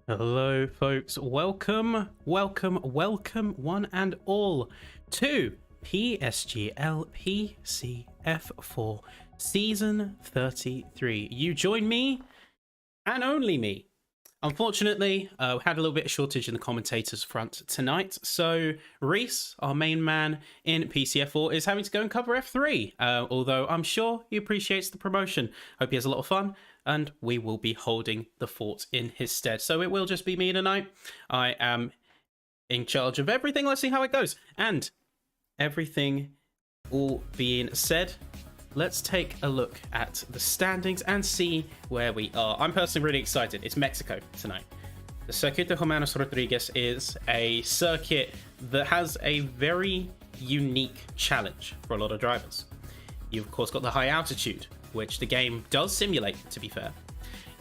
Hello, folks. Welcome, one and all to PSGL PCF4 Season 33. You join me and only me. Unfortunately, we had a little bit of shortage in the commentators front tonight, so Reese, our main man in PCF4, is having to go and cover F3, although I'm sure he appreciates the promotion. Hope he has a lot of fun, and we will be holding the fort in his stead. So it will just be me tonight. I am in charge of everything. Let's see how it goes. And everything all being said, let's take a look at the standings and see where we are. I'm personally really excited. It's Mexico tonight. The Circuit de Hermanos Rodriguez is a circuit that has a very unique challenge for a lot of drivers. You've, of course, got the high altitude, which the game does simulate, to be fair.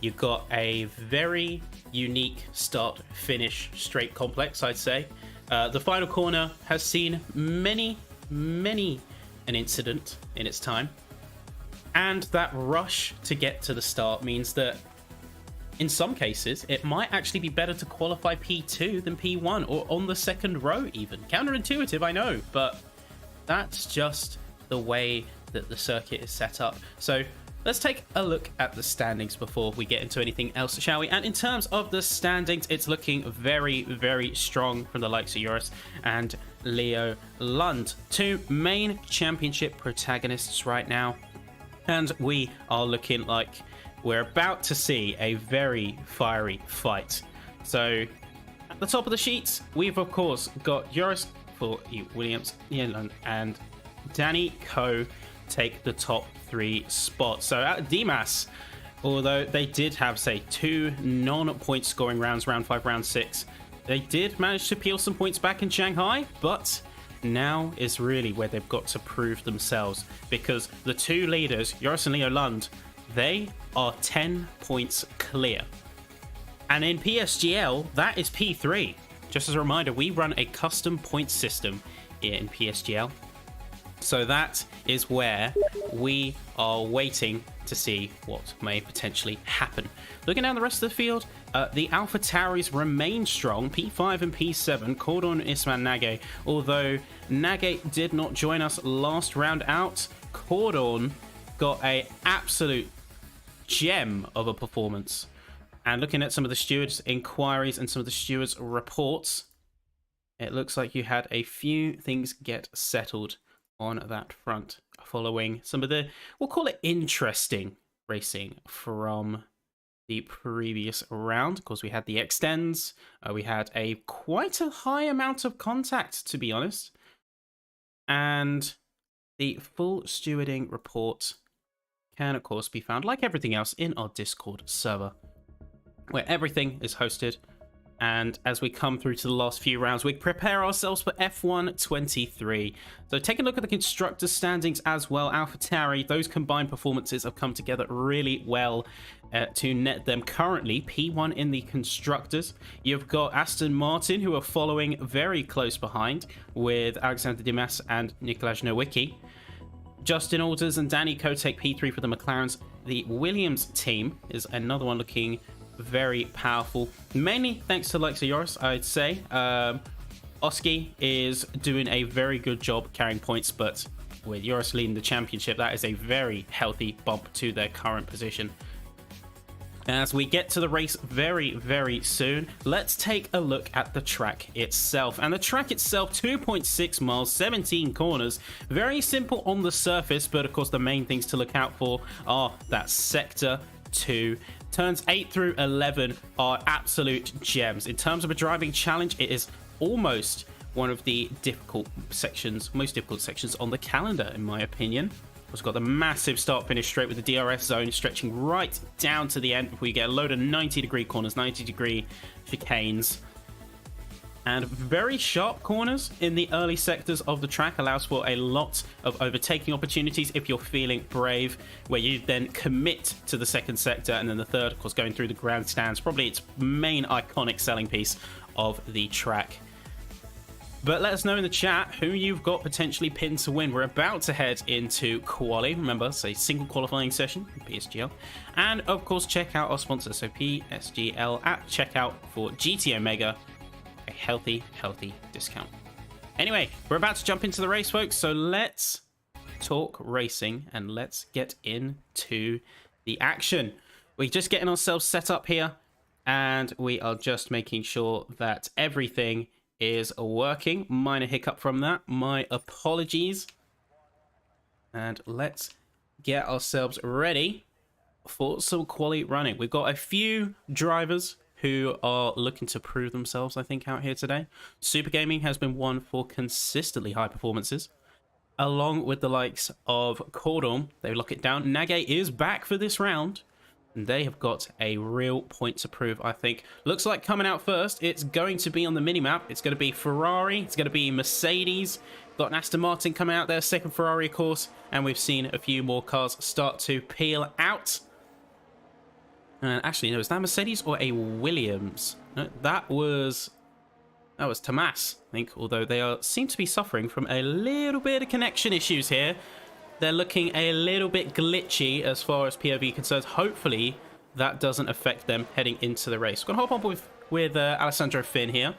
You've got a very unique start-finish straight complex, I'd say. The final corner has seen many an incident in its time. And that rush to get to the start means that in some cases, it might actually be better to qualify P2 than P1 or on the second row even. Counterintuitive, I know, but that's just the way that the circuit is set up. So let's take a look at the standings before we get into anything else, shall we? And in terms of the standings, it's looking very strong from the likes of Joris and Leo Lund, two main championship protagonists right now. And we are looking like we're about to see a very fiery fight. So at the top of the sheets, we've of course got Joris for Williams, and Danny Coe take the top three spots. So at Dimas, although they did have, say, two non-point scoring rounds, round 5, round 6, they did manage to peel some points back in Shanghai, but now is really where they've got to prove themselves, because the two leaders, Joris and Leo Lund, they are 10 points clear. And in PSGL, that is P3. Just as a reminder, we run a custom point system in PSGL. So that is where we are waiting to see what may potentially happen. Looking down the rest of the field, the Alpha Tauris remain strong, P5 and P7, Cordon Isman Nage. Although Nage did not join us last round out, Cordon got a absolute gem of a performance. And looking at some of the stewards' inquiries and some of the stewards' reports, it looks like you had a few things get settled on that front following some of the, we'll call it, interesting racing from the previous round. Of course, we had the extends, we had quite a high amount of contact, to be honest, and the full stewarding report can of course be found, like everything else, in our Discord server, where everything is hosted. And as we come through to the last few rounds, we prepare ourselves for F1 23. So take a look at the constructors' standings as well. AlphaTauri, those combined performances have come together really well to net them currently P1 in the constructors. You've got Aston Martin, who are following very close behind with Alexander Dimas and Nikolaj Nowicki. Justin Alders and Danny Coe take P3 for the McLarens. The Williams team is another one looking very powerful, mainly thanks to likes of Joris, I'd say. Oski is doing a very good job carrying points, but with Joris leading the championship, that is a very healthy bump to their current position. As we get to the race very soon, let's take a look at the track itself. And the track itself, 2.6 miles, 17 corners, very simple on the surface, but of course the main things to look out for are that sector 2. Turns 8 through 11 are absolute gems. In terms of a driving challenge, it is almost one of the most difficult sections on the calendar, in my opinion. We've got the massive start-finish straight with the DRS zone stretching right down to the end before you get a load of 90-degree corners, 90-degree chicanes. And very sharp corners in the early sectors of the track allows for a lot of overtaking opportunities if you're feeling brave, where you then commit to the second sector, and then the third, of course, going through the grandstands, probably its main iconic selling piece of the track. But let us know in the chat who you've got potentially pinned to win. We're about to head into quali. Remember, it's a single qualifying session in PSGL. And of course, check out our sponsor, so PSGL at checkout for GT Omega. A healthy discount. Anyway, we're about to jump into the race, folks. So let's talk racing and let's get into the action. We're just getting ourselves set up here, and we are just making sure that everything is working. Minor hiccup from that, my apologies. And let's get ourselves ready for some quali running. We've got a few drivers who are looking to prove themselves, I think, out here today. Super Gaming has been one for consistently high performances, along with the likes of Cordon. They lock it down. Nage is back for this round, and they have got a real point to prove, I think. Looks like coming out first, it's going to be on the minimap. It's going to be Ferrari. It's going to be Mercedes. Got an Aston Martin coming out there, second Ferrari, of course. And we've seen a few more cars start to peel out. Actually, no, is that Mercedes or a Williams? No, that was Tomas, I think. Although they seem to be suffering from a little bit of connection issues here. They're looking a little bit glitchy as far as POV concerns. Hopefully, that doesn't affect them heading into the race. We're going to hop on with Alessandro Finn here.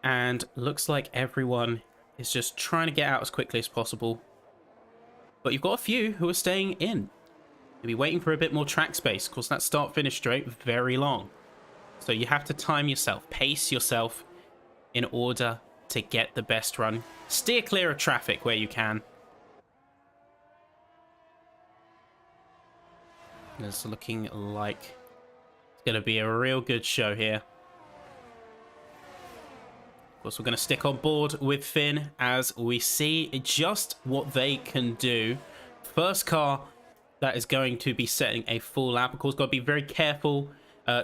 And looks like everyone is just trying to get out as quickly as possible. But you've got a few who are staying in. You'll be waiting for a bit more track space. Of course, that start-finish straight very long. So you have to time yourself, pace yourself in order to get the best run. Steer clear of traffic where you can. It's looking like it's going to be a real good show here. Of course, we're going to stick on board with Finn as we see just what they can do. First car that is going to be setting a full lap. Of course, got to be very careful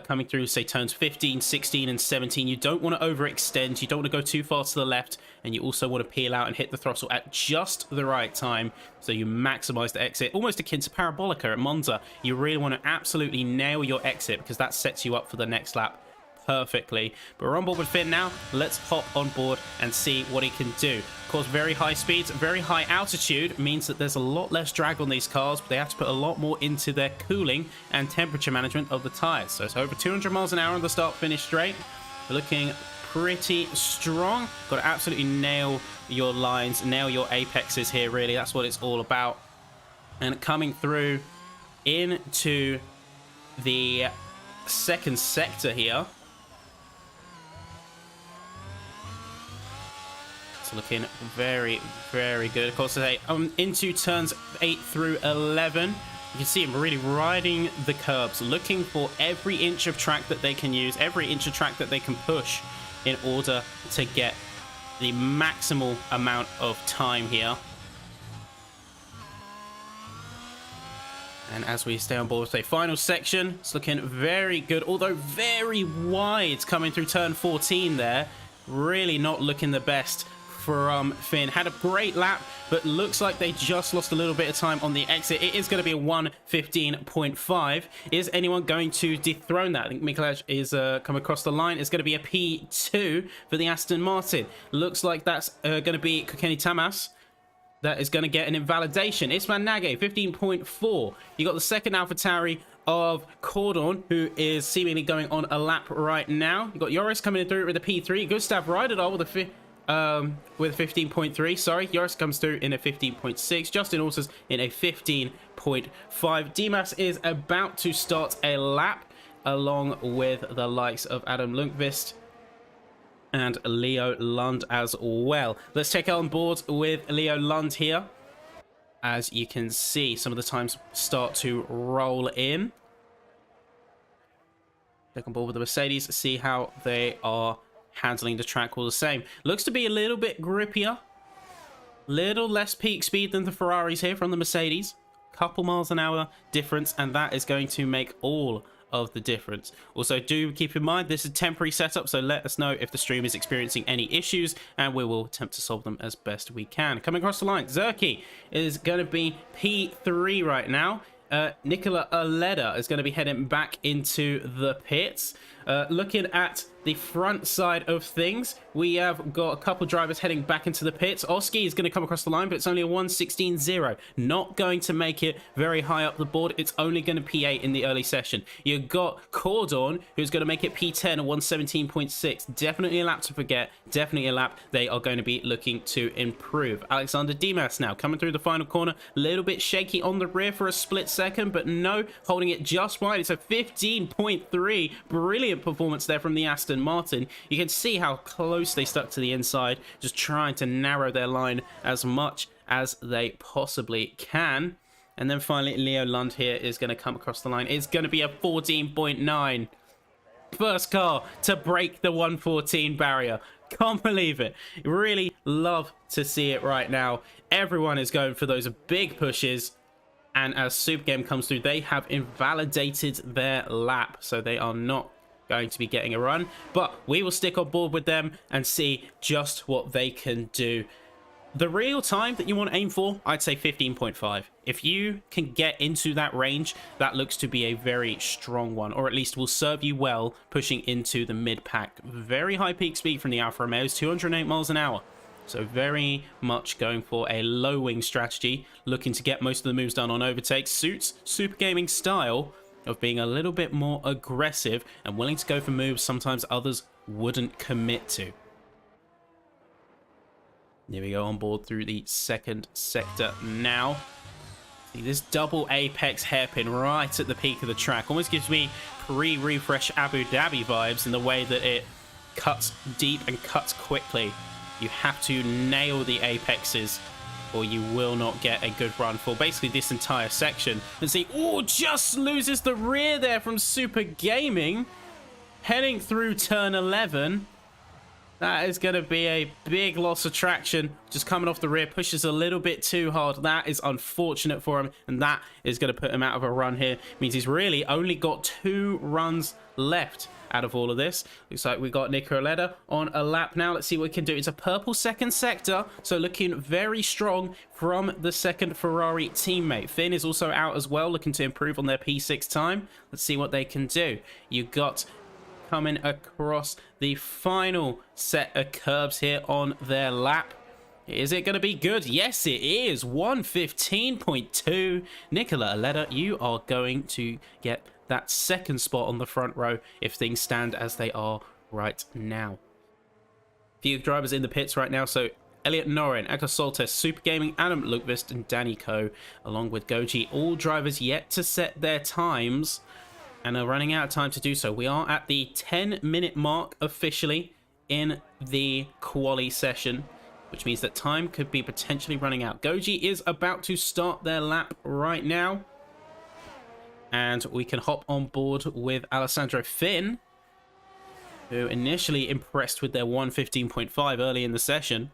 coming through, say, turns 15, 16, and 17. You don't want to overextend. You don't want to go too far to the left. And you also want to peel out and hit the throttle at just the right time so you maximize the exit. Almost akin to Parabolica at Monza. You really want to absolutely nail your exit because that sets you up for the next lap perfectly. But we're on board with Finn now. Let's hop on board and see what he can do. Of course, very high speeds, very high altitude means that there's a lot less drag on these cars, but they have to put a lot more into their cooling and temperature management of the tires. So it's over 200 miles an hour on the start-finish straight. We're looking pretty strong. Got to absolutely nail your lines, nail your apexes here, really. That's what it's all about. And coming through into the second sector here. It's looking very good. Of course, into turns 8 through 11. You can see him really riding the curbs, looking for every inch of track that they can use, every inch of track that they can push in order to get the maximal amount of time here. And as we stay on board with the final section, it's looking very good, although very wide coming through turn 14 there. Really not looking the best from Finn. Had a great lap, but looks like they just lost a little bit of time on the exit. It is going to be a 1:15.5. Is anyone going to dethrone that? I think Mikolaj is come across the line. It's going to be a P2 for the Aston Martin. Looks like that's going to be Kokeni Tamas. That is going to get an invalidation. Isman Nage, 15.4. You got the second AlphaTauri of Cordon, who is seemingly going on a lap right now. You got Joris coming in through with a P3. Gustav Ryderdahl with a 15.3. Sorry, Joris comes through in a 15.6. Justin Alters in a 15.5. Dimas is about to start a lap along with the likes of Adam Lundqvist and Leo Lund as well. Let's check on board with Leo Lund here. As you can see, some of the times start to roll in. Check on board with the Mercedes, see how they are handling the track all the same. Looks to be a little bit grippier. Little less peak speed than the Ferraris here from the Mercedes. Couple miles an hour difference, and that is going to make all of the difference. Also, do keep in mind this is a temporary setup, so let us know if the stream is experiencing any issues and we will attempt to solve them as best we can. Coming across the line, Zerky is going to be P3 right now. Nicola Aleda is going to be heading back into the pits. Looking at the front side of things, we have got a couple drivers heading back into the pits. Oski is going to come across the line, but it's only a 1:16.0. Not going to make it very high up the board. It's only going to P8 in the early session. You've got Cordon, who's going to make it P10 at 1:17.6. Definitely a lap to forget. Definitely a lap they are going to be looking to improve. Alexander Dimas now coming through the final corner. A little bit shaky on the rear for a split second, but no, holding it just wide. It's a 15.3. Brilliant performance there from the Aston Martin. You can see how close they stuck to the inside, just trying to narrow their line as much as they possibly can. And then finally, Leo Lund here is going to come across the line. It's going to be a 14.9. First car to break the 1:14 barrier. Can't believe it. Really love to see it right now. Everyone is going for those big pushes. And as Super Game comes through, they have invalidated their lap. So they are not going to be getting a run. But we will stick on board with them and see just what they can do. The real time that you want to aim for, I'd say 15.5. If you can get into that range, that looks to be a very strong one, or at least will serve you well pushing into the mid-pack. Very high peak speed from the Alfa Romeos, 208 miles an hour. So very much going for a low wing strategy, looking to get most of the moves done on overtakes. Suits Super Gaming style of being a little bit more aggressive and willing to go for moves sometimes others wouldn't commit to. Here we go on board through the second sector now. See this double apex hairpin right at the peak of the track. Almost gives me pre-refresh Abu Dhabi vibes in the way that it cuts deep and cuts quickly. You have to nail the apexes or you will not get a good run for basically this entire section. And see, oh, just loses the rear there from Super Gaming. Heading through turn 11. That is going to be a big loss of traction. Just coming off the rear, pushes a little bit too hard. That is unfortunate for him, and that is going to put him out of a run here. Means he's really only got 2 runs left out of all of this. Looks like we got Nico Aleda on a lap now. Let's see what we can do. It's a purple second sector, so looking very strong from the second Ferrari teammate. Finn is also out as well, looking to improve on their P6 time. Let's see what they can do. You got coming across the final set of curbs here on their lap. Is it going to be good? Yes, it is. 1:15.2. Nicola Aleda, you are going to get that second spot on the front row if things stand as they are right now. Few drivers in the pits right now, so Elliot Norin, Eka Soltes, Super Gaming, Adam Lukvist, and Danny Coe, along with Goji, all drivers yet to set their times and are running out of time to do so. We are at the 10-minute mark officially in the quali session, which means that time could be potentially running out. Goji is about to start their lap right now. And we can hop on board with Alessandro Finn, who initially impressed with their 1:15.5 early in the session.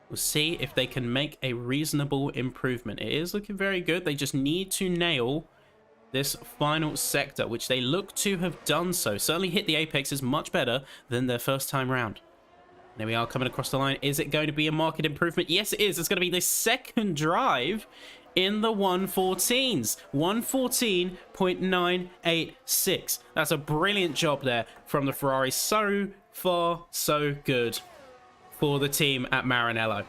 We'll see if they can make a reasonable improvement. It is looking very good. They just need to nail this final sector, which they look to have done so. Certainly hit the apexes much better than their first time round. There we are coming across the line. Is it going to be a market improvement? Yes, it is. It's going to be the second drive in the 1:14s. 1:14.986. That's a brilliant job there from the Ferrari. So far, so good for the team at Maranello.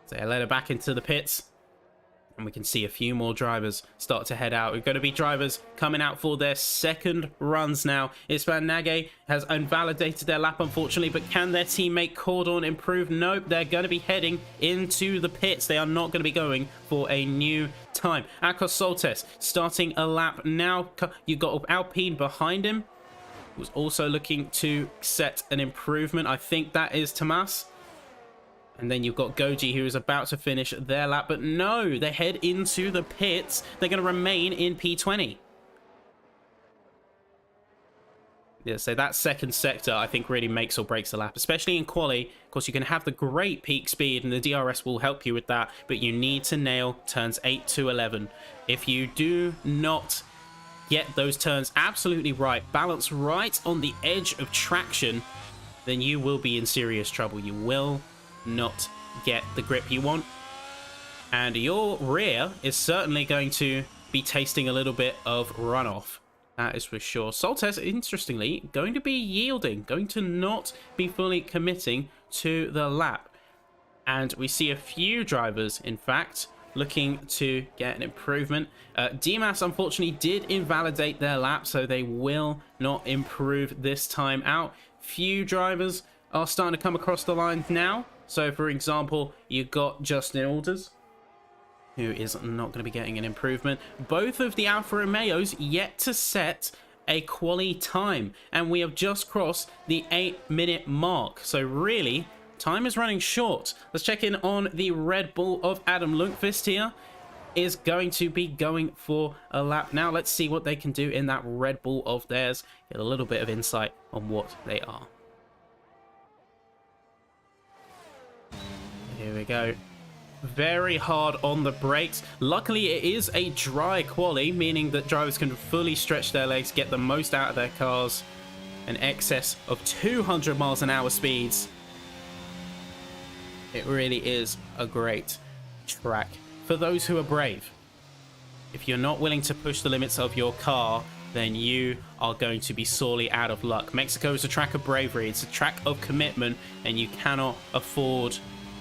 So they let her back into the pits. And we can see a few more drivers start to head out. We're going to be drivers coming out for their second runs now. Ispan Nage has invalidated their lap, unfortunately, but can their teammate Cordon improve? Nope, they're going to be heading into the pits. They are not going to be going for a new time. Akos Soltes starting a lap now. You've got Alpine behind him, who's also looking to set an improvement. I think that is Tomas. And then you've got Goji, who is about to finish their lap. But no, they head into the pits. They're going to remain in P20. Yeah, so that second sector, I think, really makes or breaks the lap, especially in quali. Of course, you can have the great peak speed, and the DRS will help you with that. But you need to nail turns 8 to 11. If you do not get those turns absolutely right, balance right on the edge of traction, then you will be in serious trouble. You will not get the grip you want. And your rear is certainly going to be tasting a little bit of runoff. That is for sure. Soltes, interestingly, going to be yielding, going to not be fully committing to the lap. And we see a few drivers, in fact, looking to get an improvement. DMAS, unfortunately, did invalidate their lap, so they will not improve this time out. Few drivers are starting to come across the line now. So, for example, you got Justin Alders, who is not going to be getting an improvement. Both of the Alfa Romeos yet to set a quali time, and we have just crossed the 8-minute mark. So really, time is running short. Let's check in on the Red Bull of Adam Lundqvist here. Is going to be going for a lap now. Let's see what they can do in that Red Bull of theirs. Get a little bit of insight on what they are. Here we go. Very hard on the brakes. Luckily, it is a dry quali, meaning that drivers can fully stretch their legs, get the most out of their cars. An excess of 200 miles an hour speeds. It really is a great track for those who are brave. If you're not willing to push the limits of your car, then you are going to be sorely out of luck. Mexico is a track of bravery. It's a track of commitment, and you cannot afford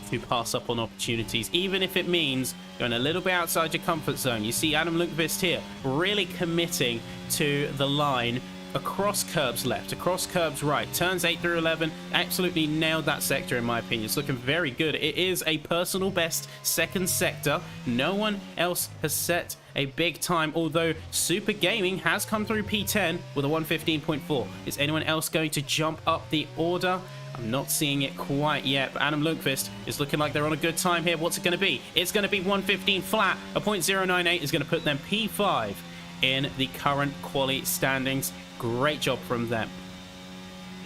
to pass up on opportunities, even if it means going a little bit outside your comfort zone. You see Adam Lundqvist here really committing to the line, across curbs left, across curbs right, turns 8 through 11. Absolutely nailed that sector, in my opinion. It's looking very good. It is a personal best second sector. No one else has set a big time, although Super Gaming has come through P10 with a 115.4. Is anyone else going to jump up the order? I'm not seeing it quite yet, but Adam Lundqvist is looking like they're on a good time here. What's it going to be? It's going to be 115 flat. A .098 is going to put them P5 in the current quali standings. Great job from them.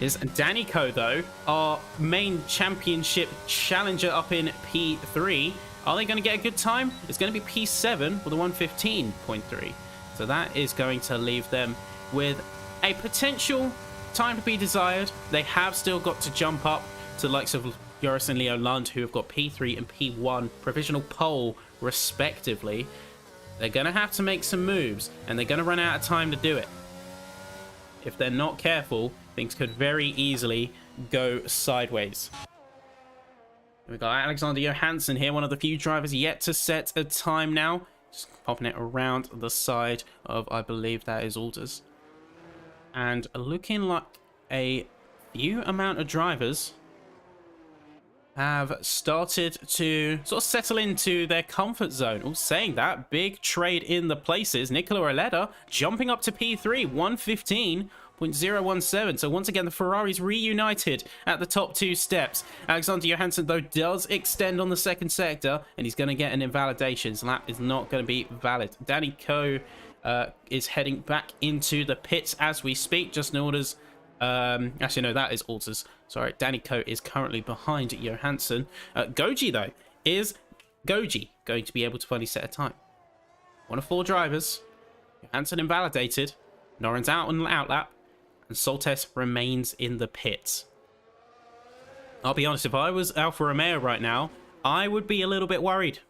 Is Danny Coe, though, our main championship challenger up in P3. Are they going to get a good time? It's going to be P7 with a 115.3. So that is going to leave them with a potential time to be desired. They have still got to jump up to the likes of Joris and Leo Lund, who have got P3 and P1 provisional pole respectively. They're going to have to make some moves, and they're going to run out of time to do it. If they're not careful, things could very easily go sideways. We've got Alexander Johansson here, one of the few drivers yet to set a time now. Just popping it around the side of, I believe that is Alders. And looking like a few amount of drivers have started to sort of settle into their comfort zone. Oh, saying that, big trade in the places. Nicola Arletta jumping up to P3, 115.017. So once again, the Ferraris reunited at the top two steps. Alexander Johansson, though, does extend on the second sector, and he's going to get an invalidation. His lap is not going to be valid. Danny Coe is heading back into the pits as we speak. Just in orders. Actually, no, that is Alters. Sorry, Danny Coe is currently behind Johansson. Goji, though, is Goji going to be able to finally set a time? One of four drivers. Johansson invalidated. Noren's out on the outlap. And Soltes remains in the pits. I'll be honest, if I was Alfa Romeo right now, I would be a little bit worried.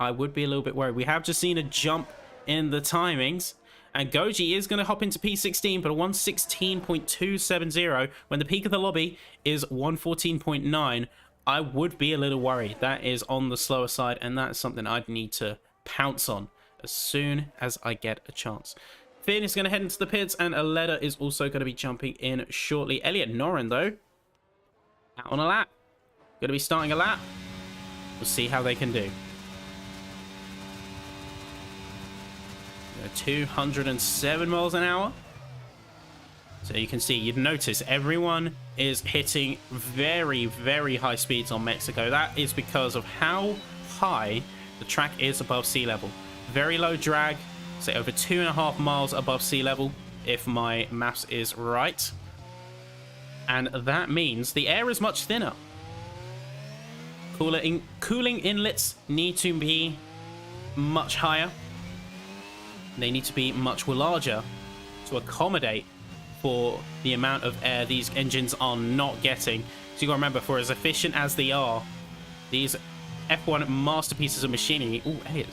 We have just seen a jump in the timings, and Goji is going to hop into P16, but a 116.270 when the peak of the lobby is 114.9. I would be a little worried. That is on the slower side, and that's something I'd need to pounce on as soon as I get a chance. Finn is going to head into the pits, and Aleda is also going to be jumping in shortly. Elliot Noren, though, out on a lap. Going to be starting a lap. We'll see how they can do. 207 miles an hour. So you can see, you'd notice everyone is hitting very, very high speeds on Mexico. That is because of how high the track is above sea level. Very low drag, say over 2.5 miles above sea level, if my maths is right. And that means the air is much thinner. Cooling inlets need to be much higher. They need to be much larger to accommodate for the amount of air these engines are not getting. So you gotta remember, for as efficient as they are, these F1 masterpieces of machinery. Oh, Elliot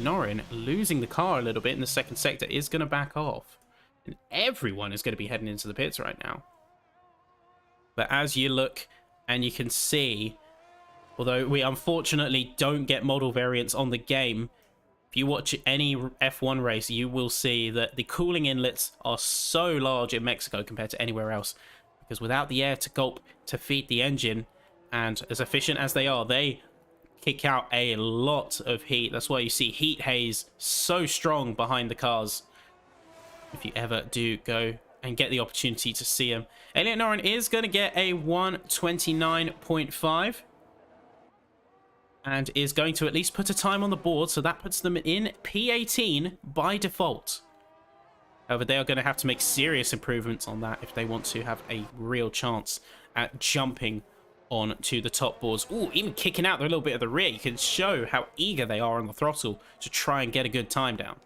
Norrin losing the car a little bit in the second sector is going to back off. And everyone is going to be heading into the pits right now. But as you look and you can see, although we unfortunately don't get model variants on the game, if you watch any F1 race, you will see that the cooling inlets are so large in Mexico compared to anywhere else. Because without the air to gulp to feed the engine, and as efficient as they kick out a lot of heat. That's why you see heat haze so strong behind the cars. If you ever do go and get the opportunity to see them. Elliot Norrin is going to get a 1:29.5. And is going to at least put a time on the board. So that puts them in P18 by default. However, they are going to have to make serious improvements on that if they want to have a real chance at jumping on to the top boards. Ooh, even kicking out a little bit of the rear. You can show how eager they are on the throttle to try and get a good time down.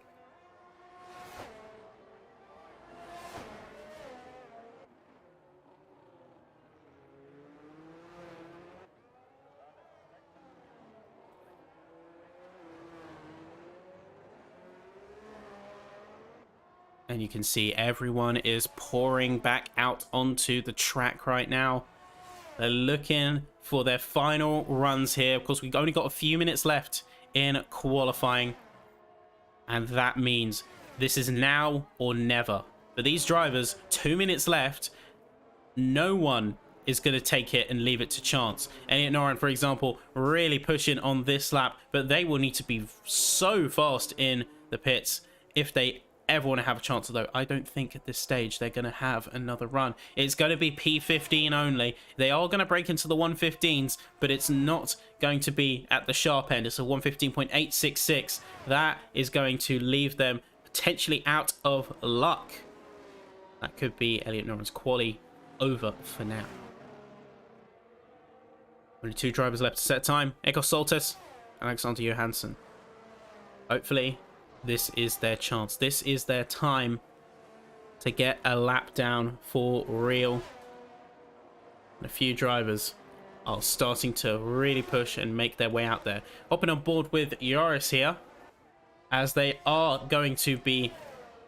And you can see everyone is pouring back out onto the track right now. They're looking for their final runs here. Of course, we've only got a few minutes left in qualifying. And that means this is now or never. For these drivers, 2 minutes left. No one is going to take it and leave it to chance. Elliot Norrin, for example, really pushing on this lap. But they will need to be so fast in the pits if they ever want to have a chance. Although I don't think at this stage they're going to have another run. It's going to be P15 only. They are going to break into the 115s, but it's not going to be at the sharp end. It's a 115.866. That is going to leave them potentially out of luck. That could be Elliot Norrin's quali over for now. Only 2 drivers left to set time. Eko Soltis, Alexander Johansson. Hopefully this is their chance. This is their time to get a lap down for real. And a few drivers are starting to really push and make their way out there. Hopping on board with Joris here, as they are going to be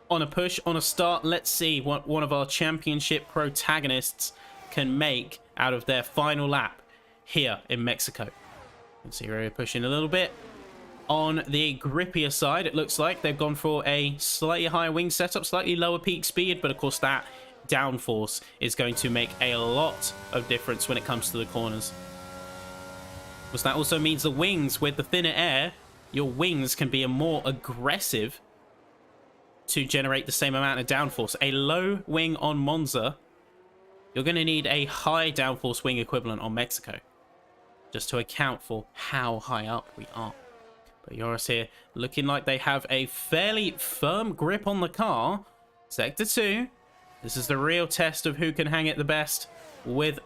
on a push, on a start. Let's see what one of our championship protagonists can make out of their final lap here in Mexico. You can see we're pushing a little bit. On the grippier side, it looks like they've gone for a slightly higher wing setup, slightly lower peak speed, but of course that downforce is going to make a lot of difference when it comes to the corners. Of course, that also means the wings, with the thinner air, your wings can be more aggressive to generate the same amount of downforce. A low wing on Monza, you're going to need a high downforce wing equivalent on Mexico, just to account for how high up we are. But Joris here looking like they have a fairly firm grip on the car. Sector 2. This is the real test of who can hang it the best with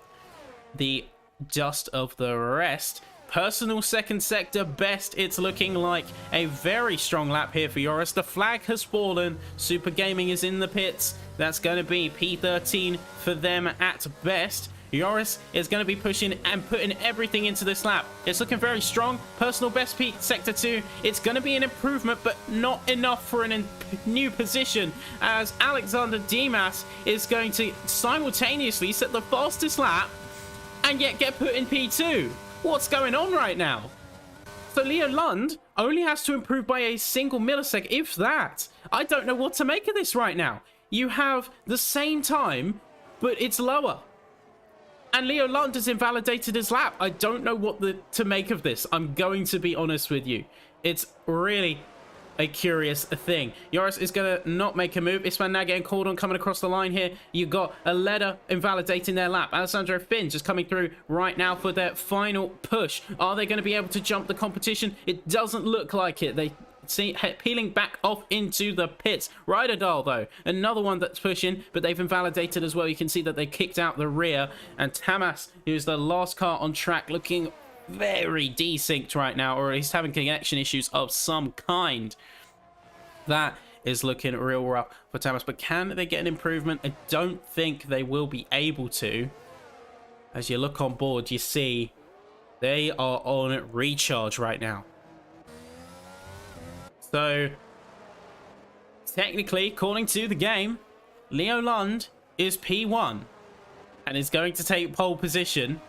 the dust of the rest. Personal second sector best. It's looking like a very strong lap here for Joris. The flag has fallen. Super Gaming is in the pits. That's going to be P13 for them at best. Joris is going to be pushing and putting everything into this lap. It's looking very strong. Personal best peak, Sector 2. It's going to be an improvement, but not enough for a new position, as Alexander Dimas is going to simultaneously set the fastest lap and yet get put in P2. What's going on right now? So Leo Lund only has to improve by a single millisecond, if that. I don't know what to make of this right now. You have the same time, but it's lower. And Leo Lund has invalidated his lap. I don't know what to make of this. I'm going to be honest with you. It's really a curious thing. Joris is going to not make a move. Isman now getting called on coming across the line here. You've got a letter invalidating their lap. Alessandro Finn just coming through right now for their final push. Are they going to be able to jump the competition? It doesn't look like it. They see peeling back off into the pits. Ryderdal, though, another one that's pushing, but they've invalidated as well. You can see that they kicked out the rear. And Tamas, who's the last car on track, looking very desynced right now, or he's having connection issues of some kind. That is looking real rough for Tamas, but can they get an improvement? I don't think they will be able to. As you look on board, you see They are on recharge right now. So, technically, according to the game, Leo Lund is P1 and is going to take pole position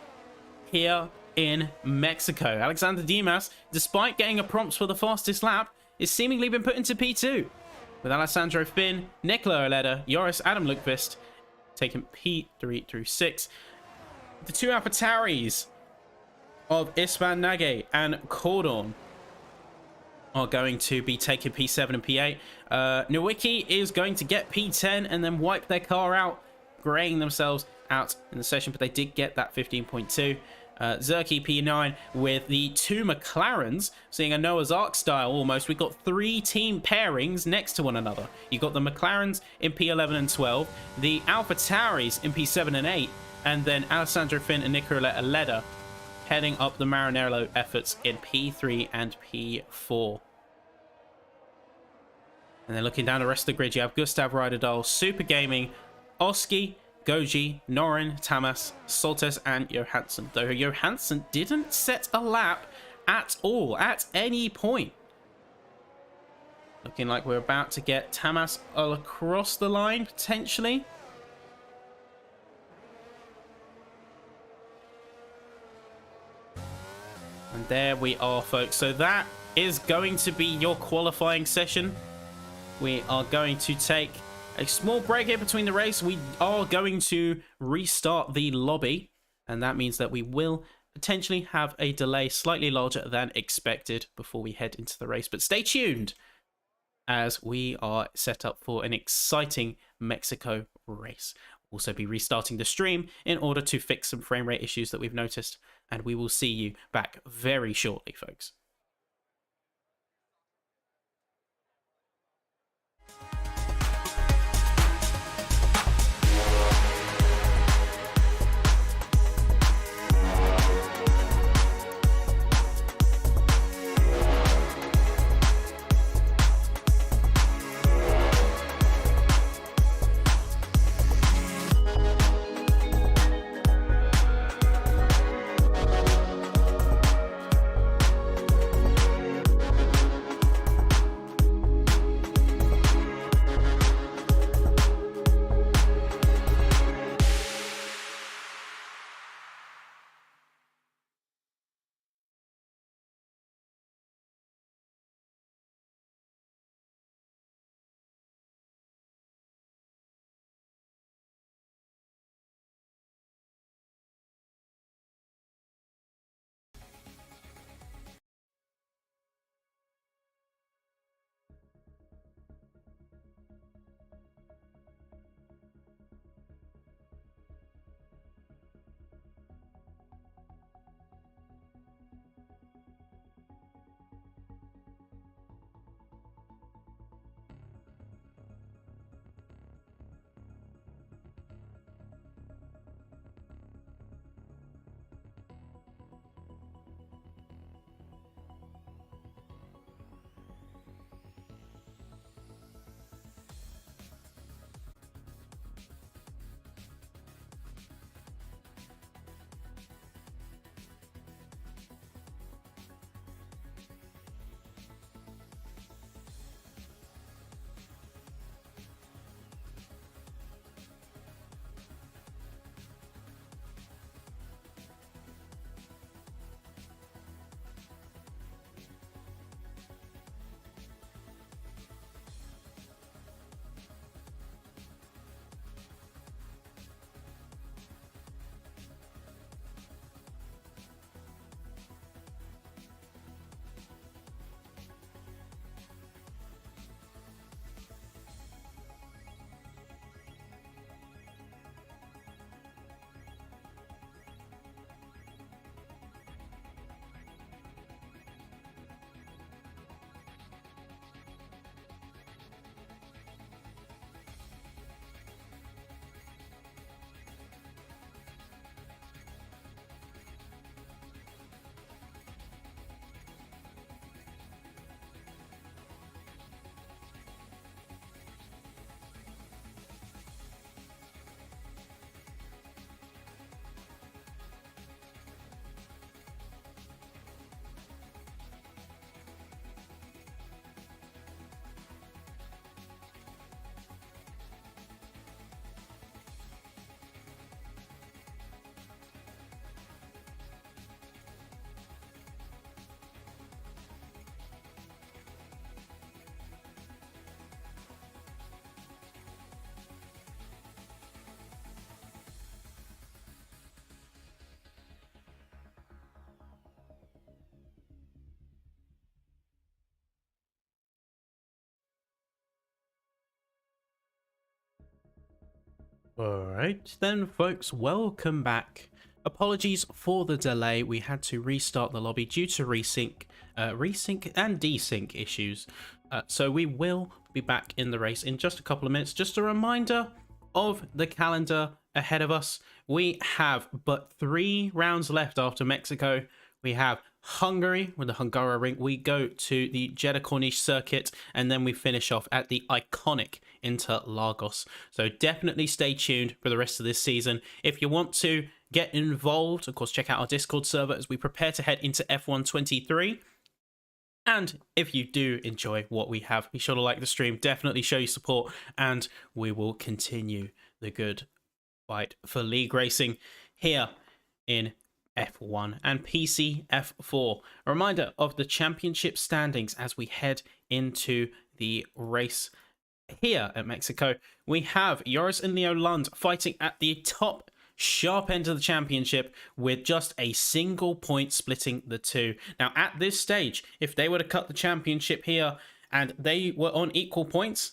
here in Mexico. Alexander Dimas, despite getting a prompt for the fastest lap, is seemingly been put into P2, with Alessandro Finn, Nicola Oleda, Joris Adam Lundqvist taking P3 through 6. The two AlphaTauris of Ispan Nage and Cordon are going to be taking P7 and P8. Nowicki is going to get P10 and then wipe their car out, graying themselves out in the session, but they did get that 15.2. Zerky P9 with the two McLarens, seeing a Noah's Ark style almost. We've got 3 team pairings next to one another. You've got the McLarens in P11 and 12, the AlphaTauris in P7 and 8, and then Alessandro Finn and Nicola Oleda heading up the Maranello efforts in P3 and P4. And then looking down the rest of the grid, you have Gustav Ryderdahl, Super Gaming, Oski, Goji, Norin, Tamas, Soltes, and Johansson. Though Johansson didn't set a lap at all, at any point. Looking like we're about to get Tamas across the line, potentially. And there we are, folks. So that is going to be your qualifying session. We are going to take a small break here between the race. We are going to restart the lobby, and that means that we will potentially have a delay slightly larger than expected before we head into the race. But stay tuned as we are set up for an exciting Mexico race. Also be restarting the stream in order to fix some frame rate issues that we've noticed, and we will see you back very shortly, folks. Alright then, folks, welcome back. Apologies for the delay. We had to restart the lobby due to resync and desync issues. So we will be back in the race in just a couple of minutes. Just a reminder of the calendar ahead of us. We have but 3 rounds left after Mexico. We have Hungary with the Hungaroring. We go to the Jeddah Corniche circuit, and then we finish off at the iconic Interlagos. So definitely stay tuned for the rest of this season. If you want to get involved, of course, check out our Discord server as we prepare to head into F1 23. And if you do enjoy what we have, be sure to like the stream, definitely show your support, and we will continue the good fight for league racing here in F1 and PC F4. A reminder of the championship standings as we head into the race here at Mexico. We have Joris and Leo Lund fighting at the top sharp end of the championship with just a single point splitting the two. Now at this stage, if they were to cut the championship here and they were on equal points,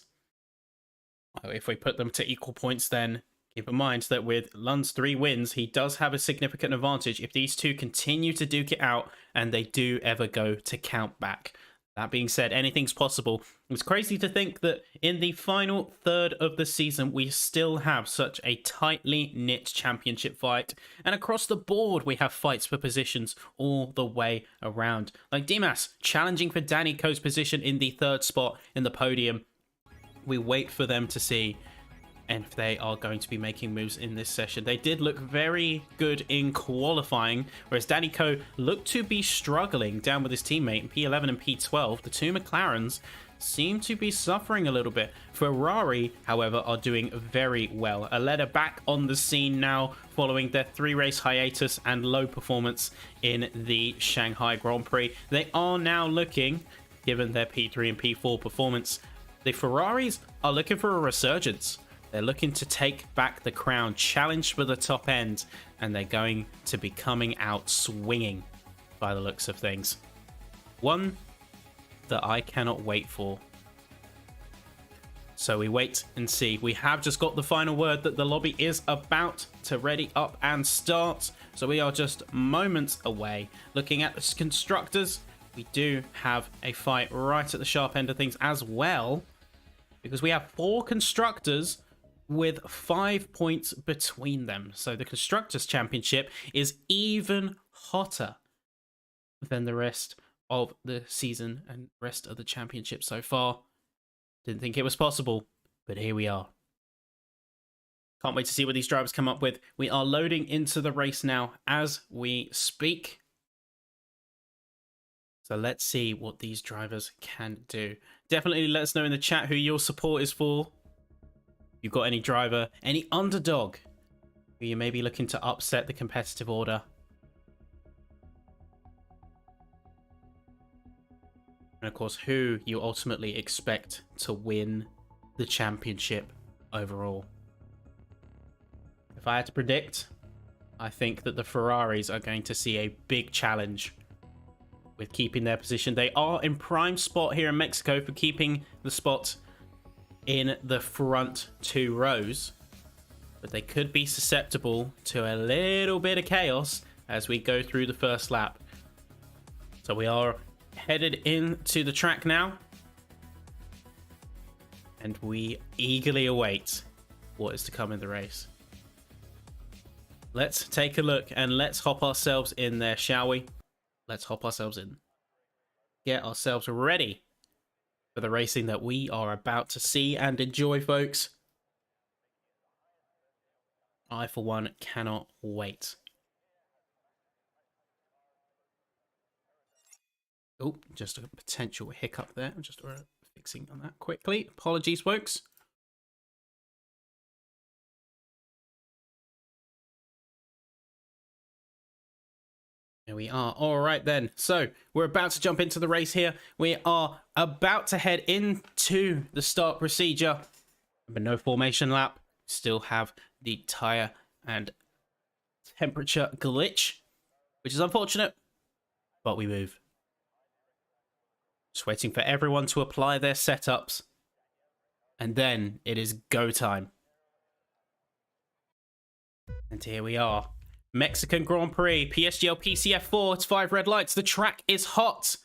if we put them to equal points, then keep in mind that with Lund's 3 wins, he does have a significant advantage if these two continue to duke it out and they do ever go to count back. That being said, anything's possible. It's crazy to think that in the final third of the season, we still have such a tightly knit championship fight. And across the board, we have fights for positions all the way around. Like Dimas challenging for Danny Coe's position in the 3rd spot in the podium. We wait for them to see if they are going to be making moves in this session. They did look very good in qualifying, whereas Danny Coe looked to be struggling down with his teammate in P11 and P12. The 2 McLarens seem to be suffering a little bit. Ferrari, however, are doing very well. Aleda back on the scene now following their 3-race hiatus and low performance in the Shanghai Grand Prix. They are now looking, given their P3 and P4 performance, the Ferraris are looking for a resurgence. They're looking to take back the crown, challenge for the top end, and they're going to be coming out swinging by the looks of things. One that I cannot wait for. So we wait and see. We have just got the final word that the lobby is about to ready up and start. So we are just moments away. Looking at the constructors, we do have a fight right at the sharp end of things as well, because we have 4 constructors with 5 points between them. So the Constructors' Championship is even hotter than the rest of the season and rest of the championship so far. Didn't think it was possible, but here we are. Can't wait to see what these drivers come up with. We are loading into the race now as we speak. So let's see what these drivers can do. Definitely let us know in the chat who your support is for. You've got any driver, any underdog who you may be looking to upset the competitive order. And of course, who you ultimately expect to win the championship overall. If I had to predict, I think that the Ferraris are going to see a big challenge with keeping their position. They are in prime spot here in Mexico for keeping the spot in the front 2 rows, but they could be susceptible to a little bit of chaos as we go through the first lap. So we are headed into the track now, and we eagerly await what is to come in the race. Let's take a look and let's hop ourselves in there, shall we? Let's hop ourselves in. Get ourselves ready for the racing that we are about to see and enjoy, folks. I, for one, cannot wait. Oh, just a potential hiccup there. I'm just fixing on that quickly. Apologies, folks. There we are. All right, then. So we're about to jump into the race here. We are about to head into the start procedure. But no formation lap. Still have the tire and temperature glitch, which is unfortunate, but we move. Just waiting for everyone to apply their setups. And then it is go time. And here we are. Mexican Grand Prix, PSGL PCF4, it's 5 red lights. The track is hot.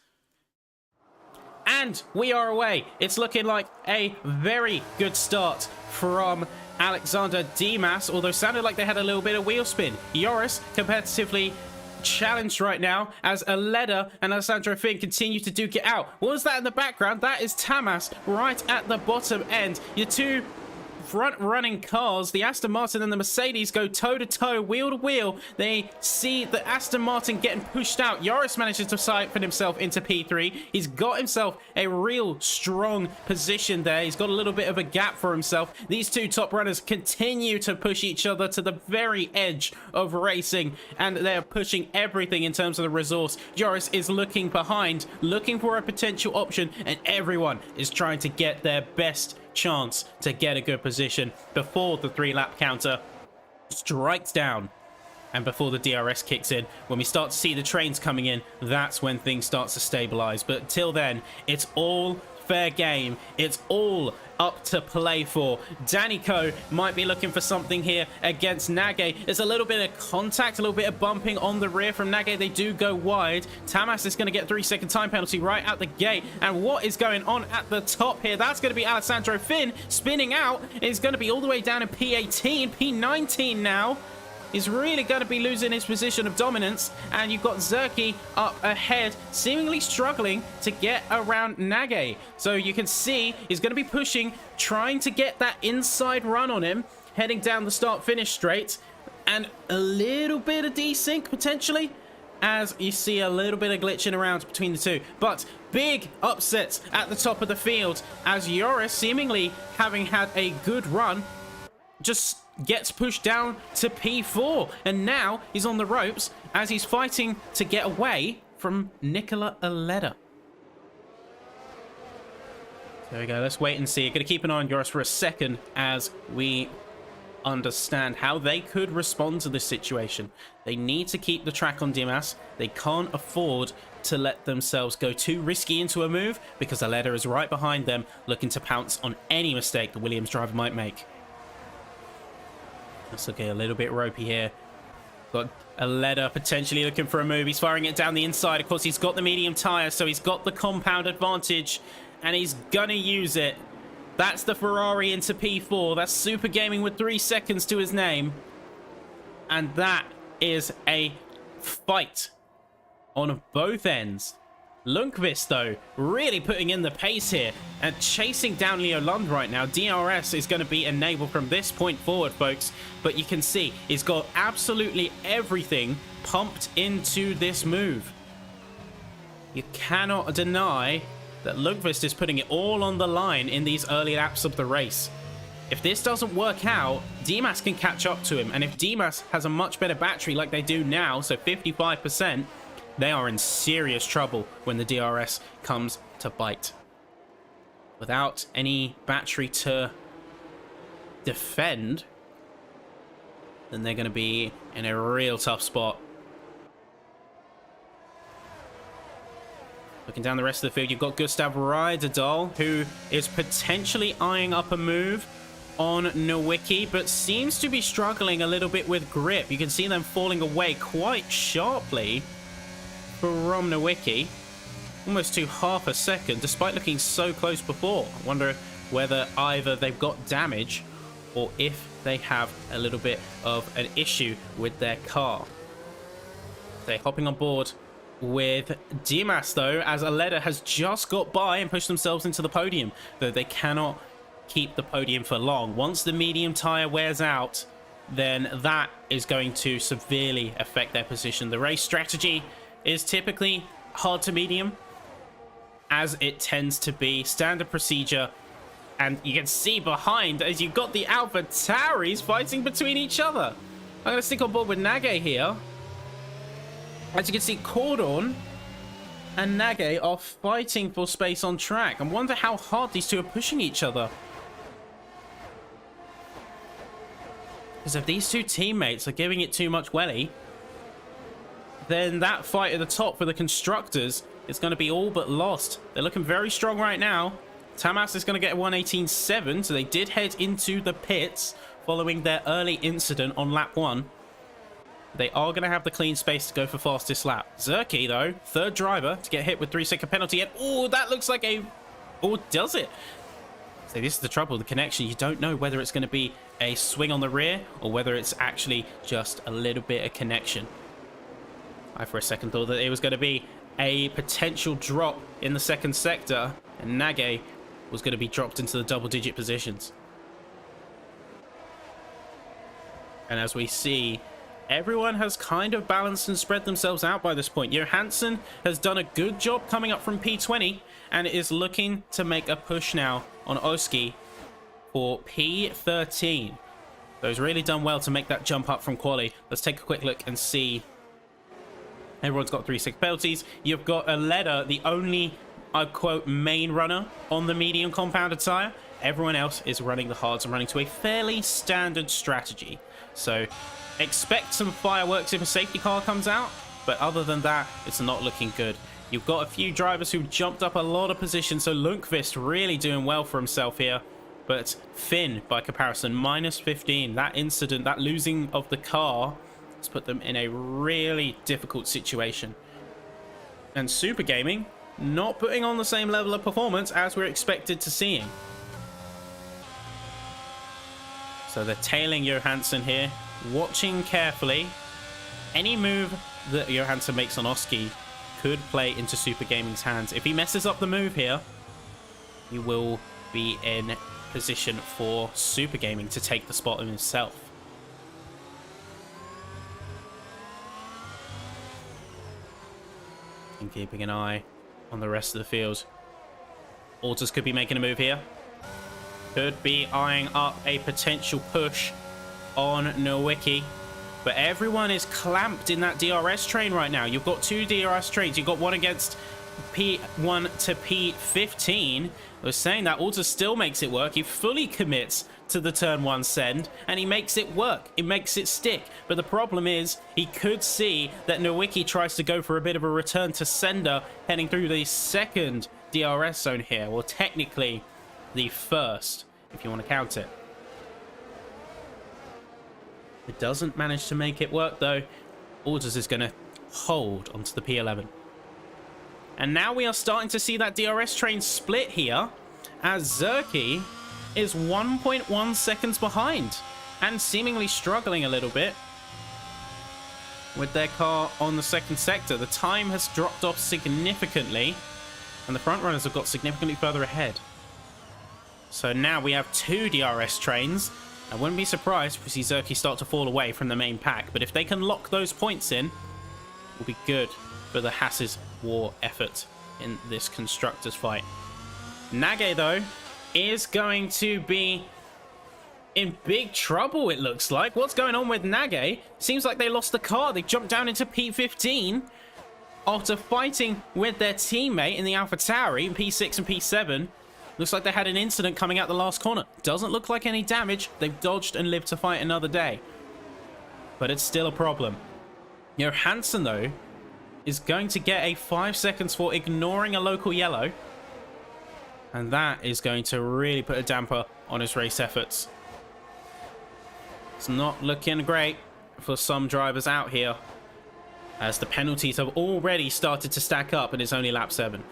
And we are away. It's looking like a very good start from Alexander Dimas, although sounded like they had a little bit of wheel spin. Joris competitively challenged right now as Aleda and Alessandro Finn continue to duke it out. What was that in the background? That is Tamas right at the bottom end. Your two front-running cars, the Aston Martin and the Mercedes, go toe-to-toe, wheel-to-wheel. They see the Aston Martin getting pushed out. Joris manages to siphon himself into P3. He's got himself a real strong position there. He's got a little bit of a gap for himself. These two top runners continue to push each other to the very edge of racing, and they're pushing everything in terms of the resource. Joris is looking behind, looking for a potential option, and everyone is trying to get their best chance to get a good position before the 3-lap counter strikes down and before the DRS kicks in. When we start to see the trains coming in, that's when things start to stabilize. But till then, it's all fair game. It's all up to play for. Danico might be looking for something here against Nage. There's a little bit of contact, a little bit of bumping on the rear from Nage. They do go wide. Tamas is going to get 3-second time penalty right out the gate. And what is going on at the top here? That's going to be Alessandro Finn spinning out. It's going to be all the way down in P18, P19 now. He's really going to be losing his position of dominance, and you've got Zerki up ahead, seemingly struggling to get around Nage. So you can see he's going to be pushing, trying to get that inside run on him, heading down the start-finish straight, and a little bit of desync potentially, as you see a little bit of glitching around between the two. But big upsets at the top of the field, as Joris, seemingly having had a good run, just gets pushed down to P4, and now he's on the ropes as he's fighting to get away from Nicola Aleda. There we go. Let's wait and see. Going to keep an eye on Joris for a second as we understand how they could respond to this situation. They need to keep the track on Dimas. They can't afford to let themselves go too risky into a move, because Aleda is right behind them, looking to pounce on any mistake the Williams driver might make. Let's look a little bit ropey here. Got Aleda potentially looking for a move. He's firing it down the inside. Of course, he's got the medium tire, so he's got the compound advantage, and he's gonna use it. That's the Ferrari into P4. That's Super Gaming with 3 seconds to his name. And that is a fight on both ends. Lundqvist, though, really putting in the pace here and chasing down Leo Lund right now. DRS is going to be enabled from this point forward, folks. But you can see he's got absolutely everything pumped into this move. You cannot deny that Lundqvist is putting it all on the line in these early laps of the race. If this doesn't work out, Dimas can catch up to him. And if Dimas has a much better battery like they do now, so 55%, they are in serious trouble when the DRS comes to bite. Without any battery to defend, then they're going to be in a real tough spot. Looking down the rest of the field, you've got Gustav Reiderdal, who is potentially eyeing up a move on Nowicki, but seems to be struggling a little bit with grip. You can see them falling away quite sharply from Nowicki, almost to half a second, despite looking so close before. I wonder whether either they've got damage or if they have a little bit of an issue with their car. They're hopping on board with Dimas, though, as Aleda has just got by and pushed themselves into the podium, though they cannot keep the podium for long. Once the medium tire wears out, then that is going to severely affect their position. The race strategy is typically hard to medium, as it tends to be standard procedure. And you can see behind, as you've got the Alpha Tauris fighting between each other. I'm going to stick on board with Nage here. As you can see, Cordon and Nage are fighting for space on track. I wonder how hard these two are pushing each other. Because if these two teammates are giving it too much welly, then that fight at the top for the constructors is going to be all but lost. They're looking very strong right now. Tamas is going to get a 118.7, so they did head into the pits following their early incident on lap 1. They are going to have the clean space to go for fastest lap. Zerky, though, third driver to get hit with 3-second penalty. And, oh, that looks like a... Oh, does it? So this is the trouble, the connection. You don't know whether it's going to be a swing on the rear or whether it's actually just a little bit of connection. I, for a second, thought that it was going to be a potential drop in the second sector, and Nage was going to be dropped into the double-digit positions. And as we see, everyone has kind of balanced and spread themselves out by this point. Johansson has done a good job coming up from P20 and is looking to make a push now on Oski for P13. So he's really done well to make that jump up from quali. Let's take a quick look and see. Everyone's got 3-6 penalties. You've got Aleda, the only, I quote, main runner on the medium compounded tire. Everyone else is running the hards and running to a fairly standard strategy. So expect some fireworks if a safety car comes out, but other than that, it's not looking good. You've got a few drivers who jumped up a lot of positions, so Lundqvist really doing well for himself here. But Finn, by comparison, minus 15. That incident, that losing of the car, has put them in a really difficult situation. And Super Gaming not putting on the same level of performance as we're expected to see him. So they're tailing Johansson here, watching carefully. Any move that Johansson makes on Oski could play into Super Gaming's hands. If he messes up the move here, he will be in position for Super Gaming to take the spot himself. And keeping an eye on the rest of the field. Alters could be making a move here. Could be eyeing up a potential push on Nowicki. But everyone is clamped in that DRS train right now. You've got 2 DRS trains. You've got one against P1 to P15. I was saying that Alters still makes it work. He fully commits to the turn 1 send, and he makes it work. It makes it stick. But the problem is, he could see that Nowicki tries to go for a bit of a return to sender, heading through the second DRS zone here. Well, technically, the first, if you want to count it. It doesn't manage to make it work, though. Alters is going to hold onto the P11. And now we are starting to see that DRS train split here, as Zerky is 1.1 seconds behind and seemingly struggling a little bit with their car on the second sector. The time has dropped off significantly, and the front runners have got significantly further ahead. So now we have 2 DRS trains. I wouldn't be surprised if we see Zerky start to fall away from the main pack, but if they can lock those points in, it will be good for the Haas's war effort in this constructors fight. Nage, though, is going to be in big trouble, it looks like. What's going on with Nage? Seems like they lost the car. They jumped down into P15 after fighting with their teammate in the AlphaTauri in P6 and P7. Looks like they had an incident coming out the last corner. Doesn't look like any damage. They've dodged and lived to fight another day. But it's still a problem. Johansson, though, is going to get a 5 seconds for ignoring a local yellow. And that is going to really put a damper on his race efforts. It's not looking great for some drivers out here, as the penalties have already started to stack up and it's only lap 7.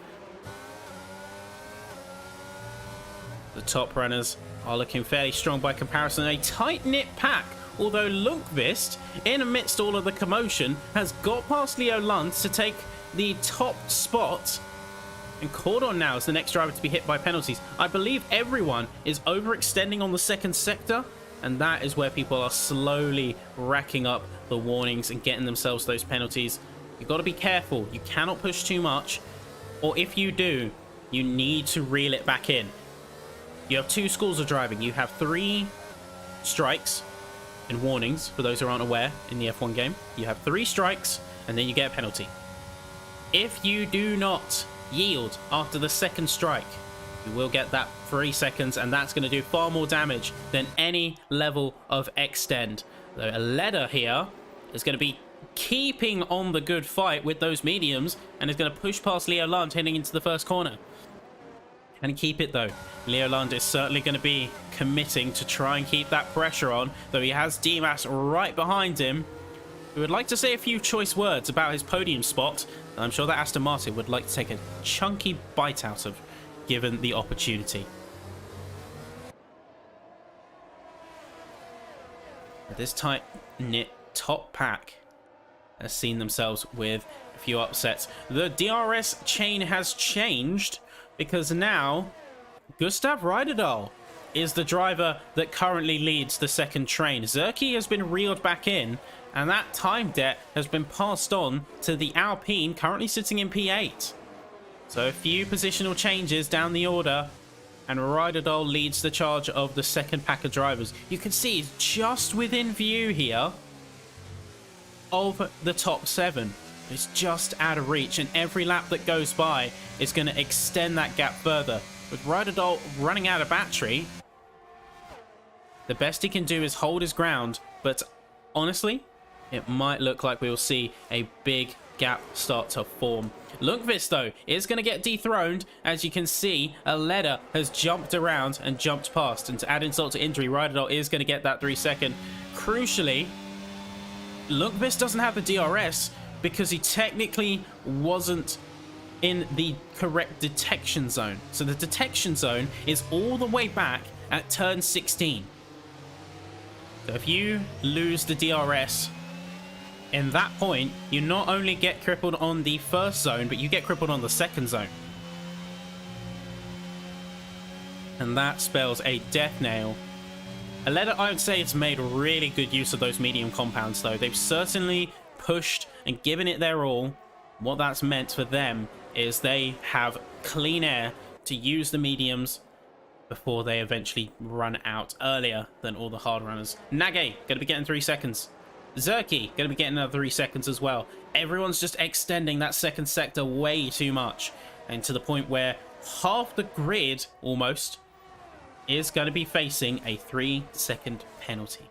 The top runners are looking fairly strong by comparison. A tight-knit pack, although Lundqvist, in amidst all of the commotion, has got past Leo Lund to take the top spot. And Cordon now is the next driver to be hit by penalties. I believe everyone is overextending on the second sector, and that is where people are slowly racking up the warnings and getting themselves those penalties. You've got to be careful. You cannot push too much, or if you do, you need to reel it back in. You have 2 schools of driving. You have 3 strikes and warnings, for those who aren't aware, in the F1 game. You have 3 strikes, and then you get a penalty. If you do not yield after the second strike, you will get that 3 seconds, and that's going to do far more damage than any level of extend. Though Aleda here is going to be keeping on the good fight with those mediums, and is going to push past Leo Lund heading into the first corner. Can he keep it, though? Leoland is certainly going to be committing to try and keep that pressure on, though he has Dimas right behind him. We would like to say a few choice words about his podium spot, and I'm sure that Aston Martin would like to take a chunky bite out of, given the opportunity. This tight-knit top pack has seen themselves with a few upsets. The DRS chain has changed because now Gustav Ryderdahl is the driver that currently leads the second train. Zerke has been reeled back in, and that time debt has been passed on to the Alpine, currently sitting in P8. So a few positional changes down the order, and Ryderdahl leads the charge of the second pack of drivers. You can see he's just within view here of the top 7. It's just out of reach, and every lap that goes by is going to extend that gap further. With Ryderdahl running out of battery, the best he can do is hold his ground, but honestly, it might look like we'll see a big gap start to form. Lundqvist, though, is going to get dethroned. As you can see, Aleda has jumped around and jumped past, and to add insult to injury, Ryderdahl is going to get that 3-second. Crucially, Lundqvist doesn't have the DRS because he technically wasn't in the correct detection zone. So the detection zone is all the way back at turn 16. So if you lose the DRS in that point, you not only get crippled on the first zone, but you get crippled on the second zone. And that spells a death nail. Aleda, I would say, it's made really good use of those medium compounds, though. They've certainly pushed and given it their all. What that's meant for them is they have clean air to use the mediums before they eventually run out earlier than all the hard runners. Nage, going to be getting 3 seconds. Zerke, going to be getting another 3 seconds as well. Everyone's just extending that second sector way too much, and to the point where half the grid, almost, is going to be facing a 3-second penalty.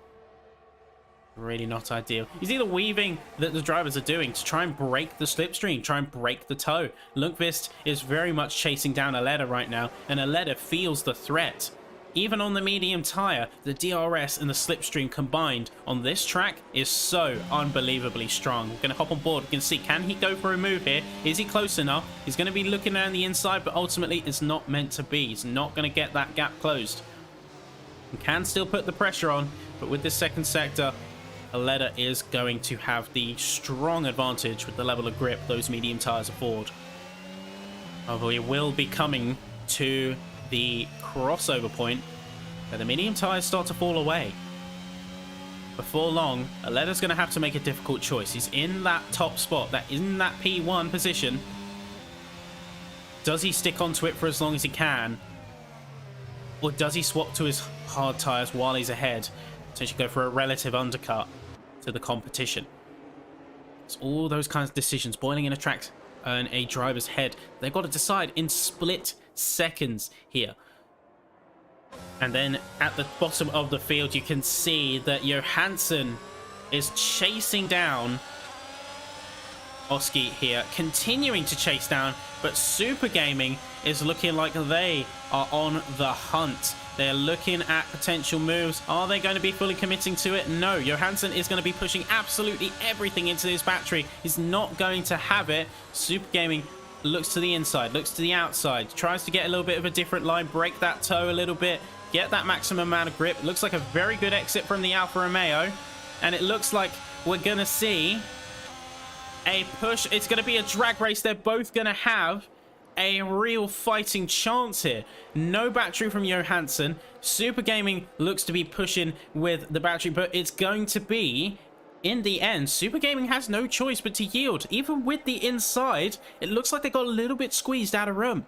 Really not ideal. You see the weaving that the drivers are doing to try and break the slipstream, try and break the toe. Lundqvist is very much chasing down Aleda right now, and Aleda feels the threat. Even on the medium tyre, the DRS and the slipstream combined on this track is so unbelievably strong. Going to hop on board. You can see, can he go for a move here? Is he close enough? He's going to be looking around the inside, but ultimately it's not meant to be. He's not going to get that gap closed. He can still put the pressure on, but with this second sector, Aleda is going to have the strong advantage with the level of grip those medium tyres afford. However, we will be coming to the crossover point where the medium tyres start to fall away. Before long, Aleda's going to have to make a difficult choice. He's in that top spot, in that P1 position. Does he stick onto it for as long as he can? Or does he swap to his hard tyres while he's ahead? Potentially go for a relative undercut to the competition. It's all those kinds of decisions boiling in a track and a driver's head. They've got to decide in split seconds here. And then at the bottom of the field, you can see that Johansson is chasing down Oski here, continuing to chase down, but Super Gaming is looking like they are on the hunt. They're looking at potential moves. Are they going to be fully committing to it? No. Johansson is going to be pushing absolutely everything into his battery. He's not going to have it. Super Gaming looks to the inside, looks to the outside, tries to get a little bit of a different line, break that toe a little bit, get that maximum amount of grip. It looks like a very good exit from the Alfa Romeo, and it looks like we're going to see a push. It's going to be a drag race. They're both going to have a real fighting chance here. No battery from Johansson. Super Gaming looks to be pushing with the battery, but it's going to be, in the end, Super Gaming has no choice but to yield. Even with the inside, it looks like they got a little bit squeezed out of room.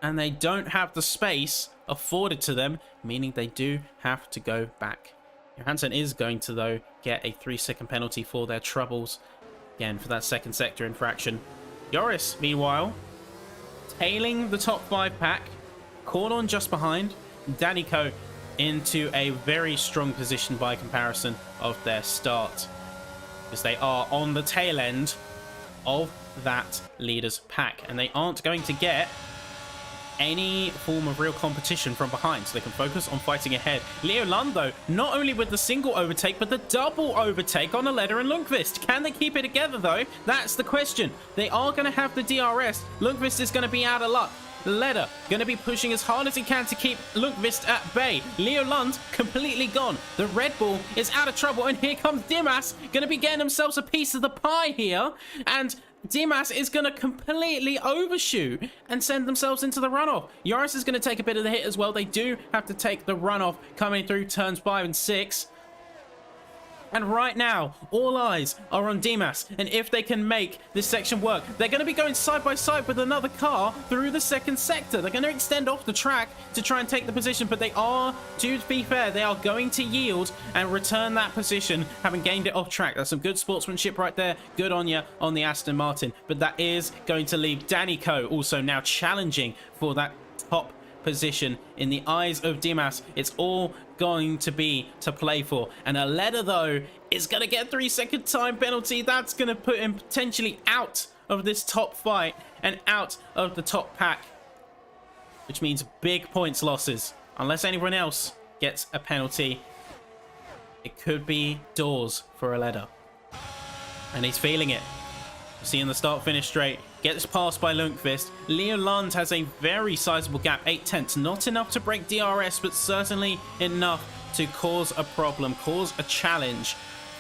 And they don't have the space afforded to them, meaning they do have to go back. Johansson is going to, though, get a 3-second penalty for their troubles. Again, for that second sector infraction. Joris, meanwhile, tailing the top 5 pack, caught on just behind. Danico into a very strong position by comparison of their start, because they are on the tail end of that leaders pack, and they aren't going to get any form of real competition from behind, so they can focus on fighting ahead. Leo Lund, though, not only with the single overtake, but the double overtake on Aleda and Lundqvist. Can they keep it together, though? That's the question. They are going to have the DRS. Lundqvist is going to be out of luck. Leder going to be pushing as hard as he can to keep Lundqvist at bay. Leo Lund completely gone. The Red Bull is out of trouble, and here comes Dimas, going to be getting themselves a piece of the pie here, and Dimas is going to completely overshoot and send themselves into the runoff. Joris is going to take a bit of the hit as well. They do have to take the runoff coming through turns 5 and 6. And right now, all eyes are on Dimas. And if they can make this section work, they're going to be going side by side with another car through the second sector. They're going to extend off the track to try and take the position. But they are, to be fair, they are going to yield and return that position, having gained it off track. That's some good sportsmanship right there. Good on you on the Aston Martin. But that is going to leave Danny Coe also now challenging for that top position. In the eyes of Dimas, it's all going to be to play for, and Aleda, though, is going to get 3-second time penalty. That's going to put him potentially out of this top fight and out of the top pack, which means big points losses. Unless anyone else gets a penalty, it could be doors for Aleda, and he's feeling it. Seeing the start finish straight, gets passed by Lundqvist. Leo Lund has a very sizable gap, 8/10. Not enough to break DRS, but certainly enough to cause a problem, cause a challenge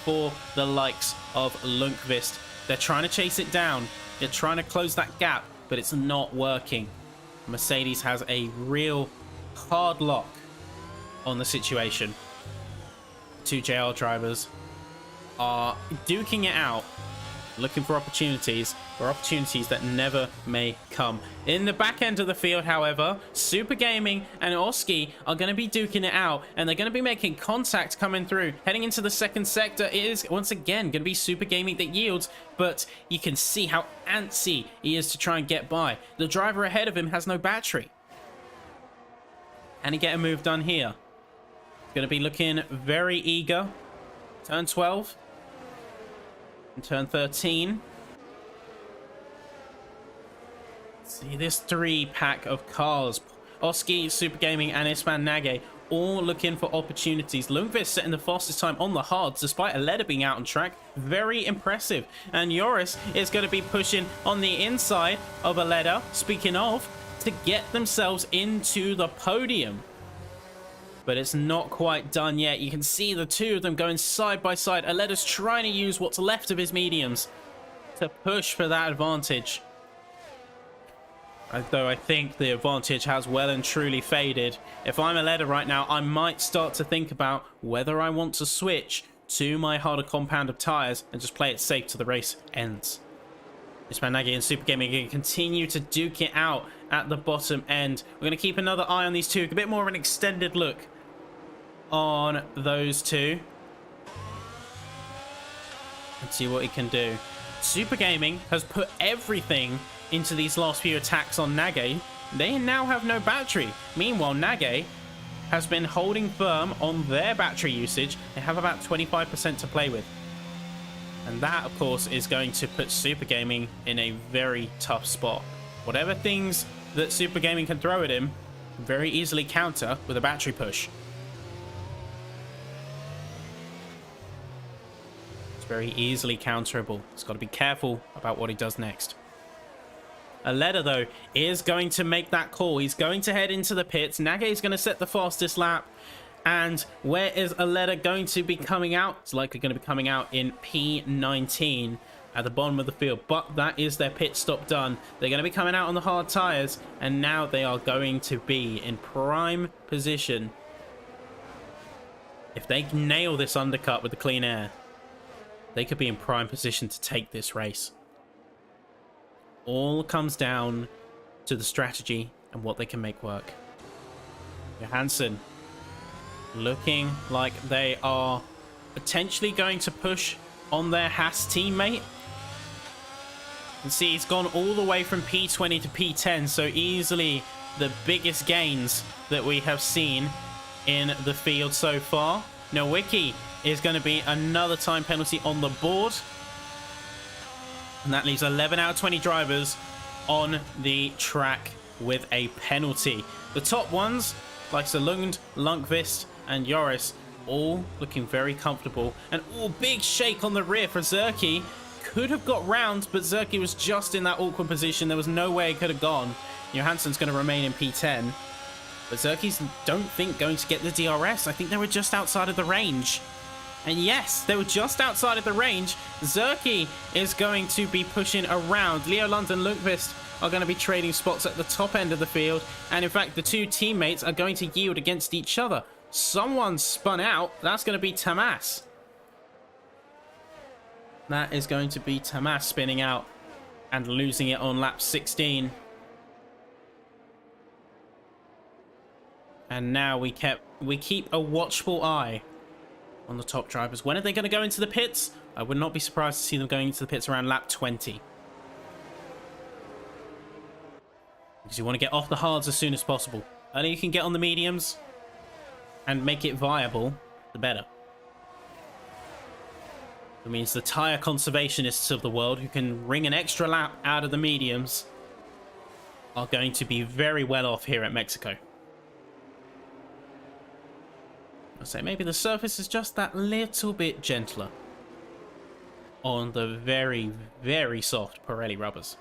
for the likes of Lundqvist. They're trying to chase it down. They're trying to close that gap, but it's not working. Mercedes has a real hard lock on the situation. Two JR drivers are duking it out, looking for opportunities, or opportunities that never may come. In the back end of the field, however, Super Gaming and Oski are going to be duking it out, and they're going to be making contact coming through. Heading into the second sector, it is once again going to be Super Gaming that yields, but you can see how antsy he is to try and get by. The driver ahead of him has no battery. And he get a move done here. Going to be looking very eager. Turn 12. Turn 13. See this 3-pack of cars. Oski, Super Gaming, and Isman Nage all looking for opportunities. Lundqvist setting the fastest time on the hards despite Aleda being out on track. Very impressive. And Joris is going to be pushing on the inside of Aleda, speaking of, to get themselves into the podium. But it's not quite done yet. You can see the two of them going side by side. Aleda's trying to use what's left of his mediums to push for that advantage. Though I think the advantage has well and truly faded. If I'm Aleda right now, I might start to think about whether I want to switch to my harder compound of tyres and just play it safe till the race ends. Ismanagi and Super Gaming are going to continue to duke it out at the bottom end. We're going to keep another eye on these two. A bit more of an extended look on those two and see what he can do. Super Gaming has put everything into these last few attacks on Nage. They now have no battery. Meanwhile, Nage has been holding firm on their battery usage. They have about 25% to play with. And that, of course, is going to put Super Gaming in a very tough spot. Whatever things that Super Gaming can throw at him, very easily counter with a battery push. It's very easily counterable. He's got to be careful about what he does next. Aleda, though, is going to make that call. He's going to head into the pits. Nage is going to set the fastest lap. And where is Aleda going to be coming out? It's likely going to be coming out in P19 at the bottom of the field. But that is their pit stop done. They're going to be coming out on the hard tyres. And now they are going to be in prime position. If they nail this undercut with the clean air, they could be in prime position to take this race. All comes down to the strategy and what they can make work. Johansson looking like they are potentially going to push on their Haas teammate. You can see he's gone all the way from P20 to P10, so easily the biggest gains that we have seen in the field so far. Nowicki is going to be another time penalty on the board. And that leaves 11 out of 20 drivers on the track with a penalty. The top ones, like Lund, Lundqvist, and Joris, all looking very comfortable. And big shake on the rear for Zerke. Could have got round, but Zerke was just in that awkward position. There was no way it could have gone. Johansson's going to remain in P10. But Zerke's, don't think, going to get the DRS. I think they were just outside of the range. And yes, they were just outside of the range. Zerke is going to be pushing around. Leo Lund and Lundqvist are going to be trading spots at the top end of the field. And in fact, the two teammates are going to yield against each other. Someone spun out. That's going to be Tamas. That is going to be Tamas spinning out and losing it on lap 16. And now we keep a watchful eye on the top drivers. When are they going to go into the pits? I would not be surprised to see them going into the pits around lap 20. Because you want to get off the hards as soon as possible. The earlier you can get on the mediums and make it viable, the better. It means the tyre conservationists of the world who can wring an extra lap out of the mediums are going to be very well off here at Mexico. I'll say maybe the surface is just that little bit gentler on the very, very soft Pirelli rubbers.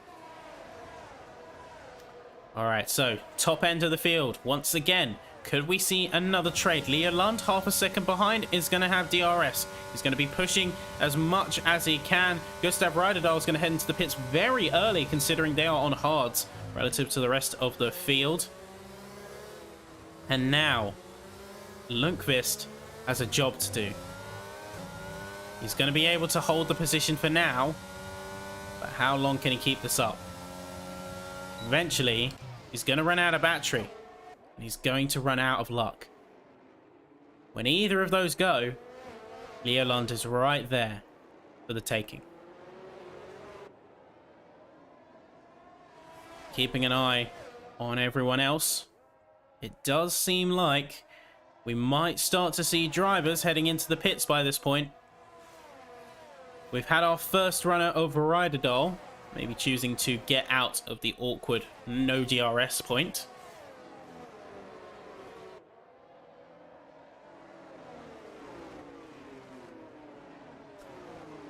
Alright, so top end of the field. Once again, could we see another trade? Leo Lund, half a second behind, is going to have DRS. He's going to be pushing as much as he can. Gustav Ryderdahl is going to head into the pits very early, considering they are on hards relative to the rest of the field. And now Lundqvist has a job to do. He's going to be able to hold the position for now, but how long can he keep this up? Eventually, he's going to run out of battery, and he's going to run out of luck. When either of those go, Leo Lund is right there for the taking. Keeping an eye on everyone else, it does seem like we might start to see drivers heading into the pits by this point. We've had our first runner over Ryderdahl, maybe choosing to get out of the awkward no DRS point.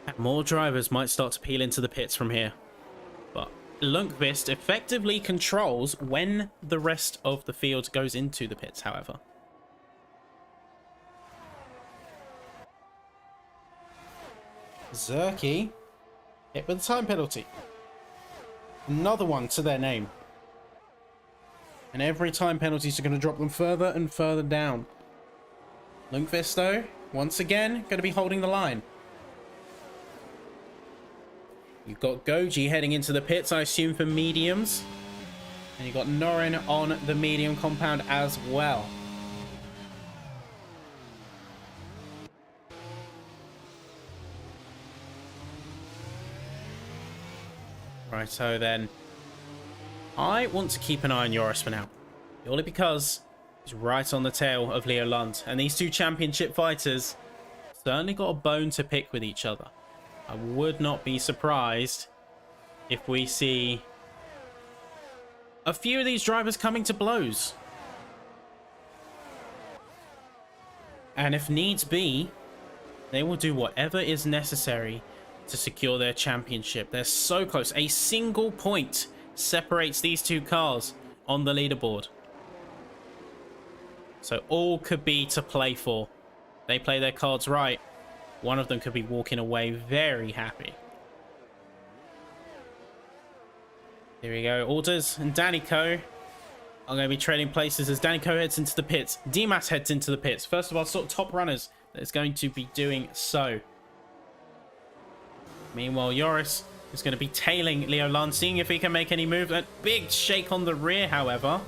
And more drivers might start to peel into the pits from here. But Lundqvist effectively controls when the rest of the field goes into the pits, however. Zerke hit with a time penalty. Another one to their name. And every time penalties are going to drop them further and further down. Lundqvist, though, once again, going to be holding the line. You've got Goji heading into the pits, I assume, for mediums. And you've got Norin on the medium compound as well. Righto then. I want to keep an eye on Joris for now. Purely because he's right on the tail of Leo Lund. And these two championship fighters certainly got a bone to pick with each other. I would not be surprised if we see a few of these drivers coming to blows. And if needs be, they will do whatever is necessary to secure their championship. They're so close. A single point separates these two cars on the leaderboard. So all could be to play for. They play their cards right. One of them could be walking away very happy. Here we go. Alders and Danico are going to be trading places as Danico heads into the pits. Dimas heads into the pits. First of all, sort of top runners that is going to be doing so. Meanwhile, Joris is going to be tailing Leo Lund, seeing if he can make any movement. Big shake on the rear, however,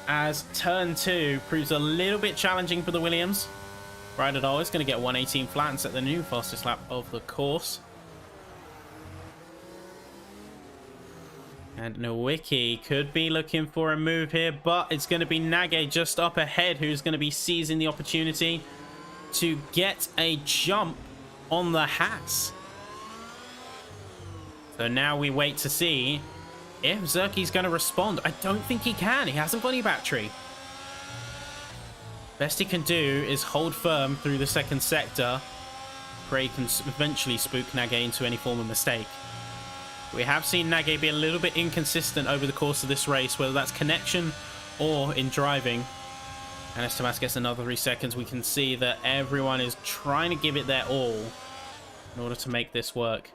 as turn 2 proves a little bit challenging for the Williams. Ryderdahl is going to get 118 flat and set the new fastest lap of the course. And Nowicki could be looking for a move here, but it's going to be Nage just up ahead who's going to be seizing the opportunity to get a jump on the Hats. So now we wait to see if Zerki's going to respond. I don't think he can. He hasn't got any battery. Best he can do is hold firm through the second sector. Pray he can eventually spook Nage into any form of mistake. We have seen Nage be a little bit inconsistent over the course of this race, whether that's connection or in driving. And as Tomas gets another 3 seconds, we can see that everyone is trying to give it their all in order to make this work.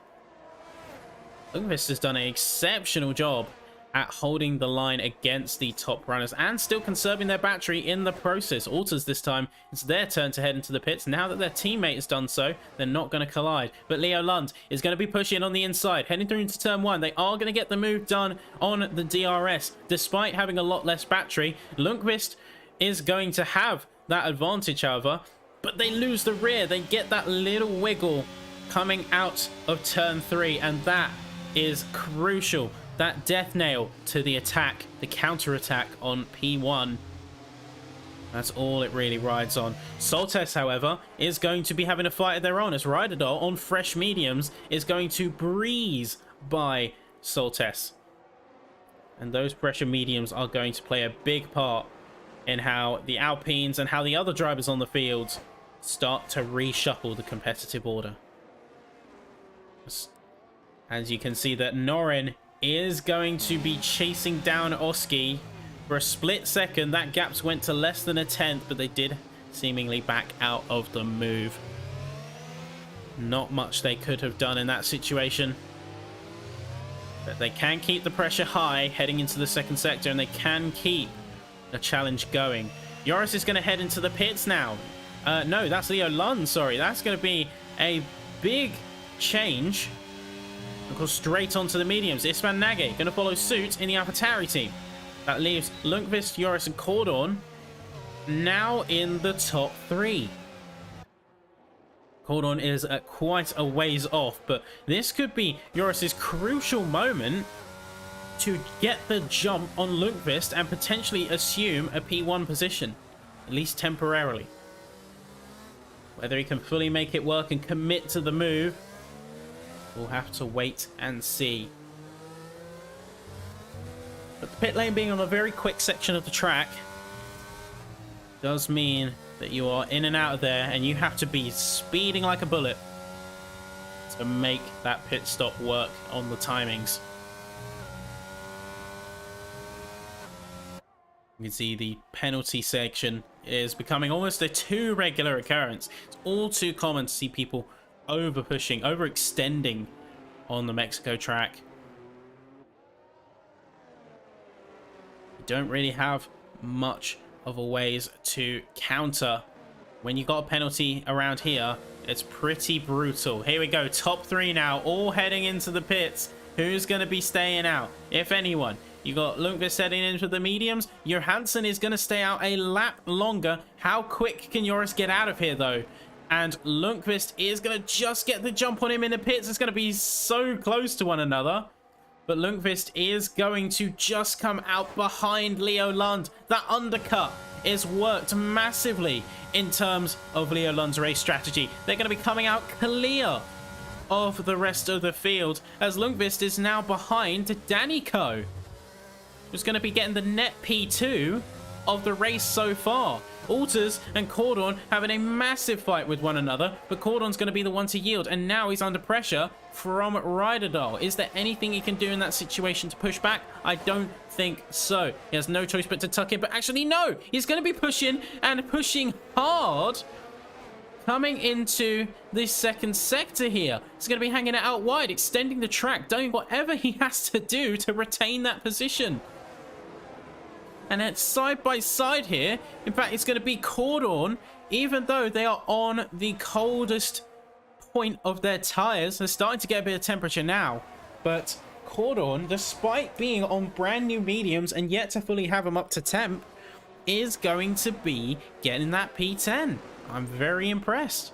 Lundqvist has done an exceptional job at holding the line against the top runners and still conserving their battery in the process. Alters this time, it's their turn to head into the pits. Now that their teammate has done so, they're not going to collide. But Leo Lund is going to be pushing on the inside, heading through into turn 1. They are going to get the move done on the DRS, despite having a lot less battery. Lundqvist is going to have that advantage, however, but they lose the rear. They get that little wiggle coming out of turn 3, and that is crucial. That death nail to the attack, the counter attack on P1. That's all it really rides on. Soltes, however, is going to be having a fight of their own, as Ryderdal on fresh mediums is going to breeze by Soltes. And those pressure mediums are going to play a big part in how the Alpines and how the other drivers on the field start to reshuffle the competitive order. As you can see that Norin is going to be chasing down Oski for a split second. That gaps went to less than a tenth, but they did seemingly back out of the move. Not much they could have done in that situation. But they can keep the pressure high heading into the second sector, and they can keep the challenge going. Joris is going to head into the pits now. No, that's Leo Lund, sorry. That's going to be a big change. Of course, straight onto the mediums. Ispan Nage going to follow suit in the AlphaTauri team. That leaves Lundqvist, Joris, and Cordon now in the top 3. Cordon is at quite a ways off, but this could be Joris's crucial moment to get the jump on Lundqvist and potentially assume a P1 position, at least temporarily. Whether he can fully make it work and commit to the move, we'll have to wait and see. But the pit lane being on a very quick section of the track does mean that you are in and out of there, and you have to be speeding like a bullet to make that pit stop work on the timings. You can see the penalty section is becoming almost a too regular occurrence. It's all too common to see people over pushing, overextending on the Mexico track. You don't really have much of a ways to counter. When you got a penalty around here, it's pretty brutal. Here we go, top 3 now, all heading into the pits. Who's going to be staying out, if anyone? You got Lundqvist heading into the mediums. Johansson is going to stay out a lap longer. How quick can Joris get out of here, though? And Lundqvist is going to just get the jump on him in the pits. It's going to be so close to one another. But Lundqvist is going to just come out behind Leo Lund. That undercut is worked massively in terms of Leo Lund's race strategy. They're going to be coming out clear of the rest of the field, as Lundqvist is now behind Danico, who's going to be getting the net P2 of the race so far. Alters and Cordon having a massive fight with one another, but Cordon's going to be the one to yield, and now he's under pressure from Ryderdal. Is there anything he can do in that situation to push back? I don't think so. He has no choice but to tuck in, but actually no, he's going to be pushing, and pushing hard, coming into this second sector here. He's going to be hanging it out wide, extending the track, doing whatever he has to do to retain that position. And it's side by side here. In fact, it's going to be Cordon, even though they are on the coldest point of their tires. They're starting to get a bit of temperature now. But Cordon, despite being on brand new mediums and yet to fully have them up to temp, is going to be getting that P10. I'm very impressed.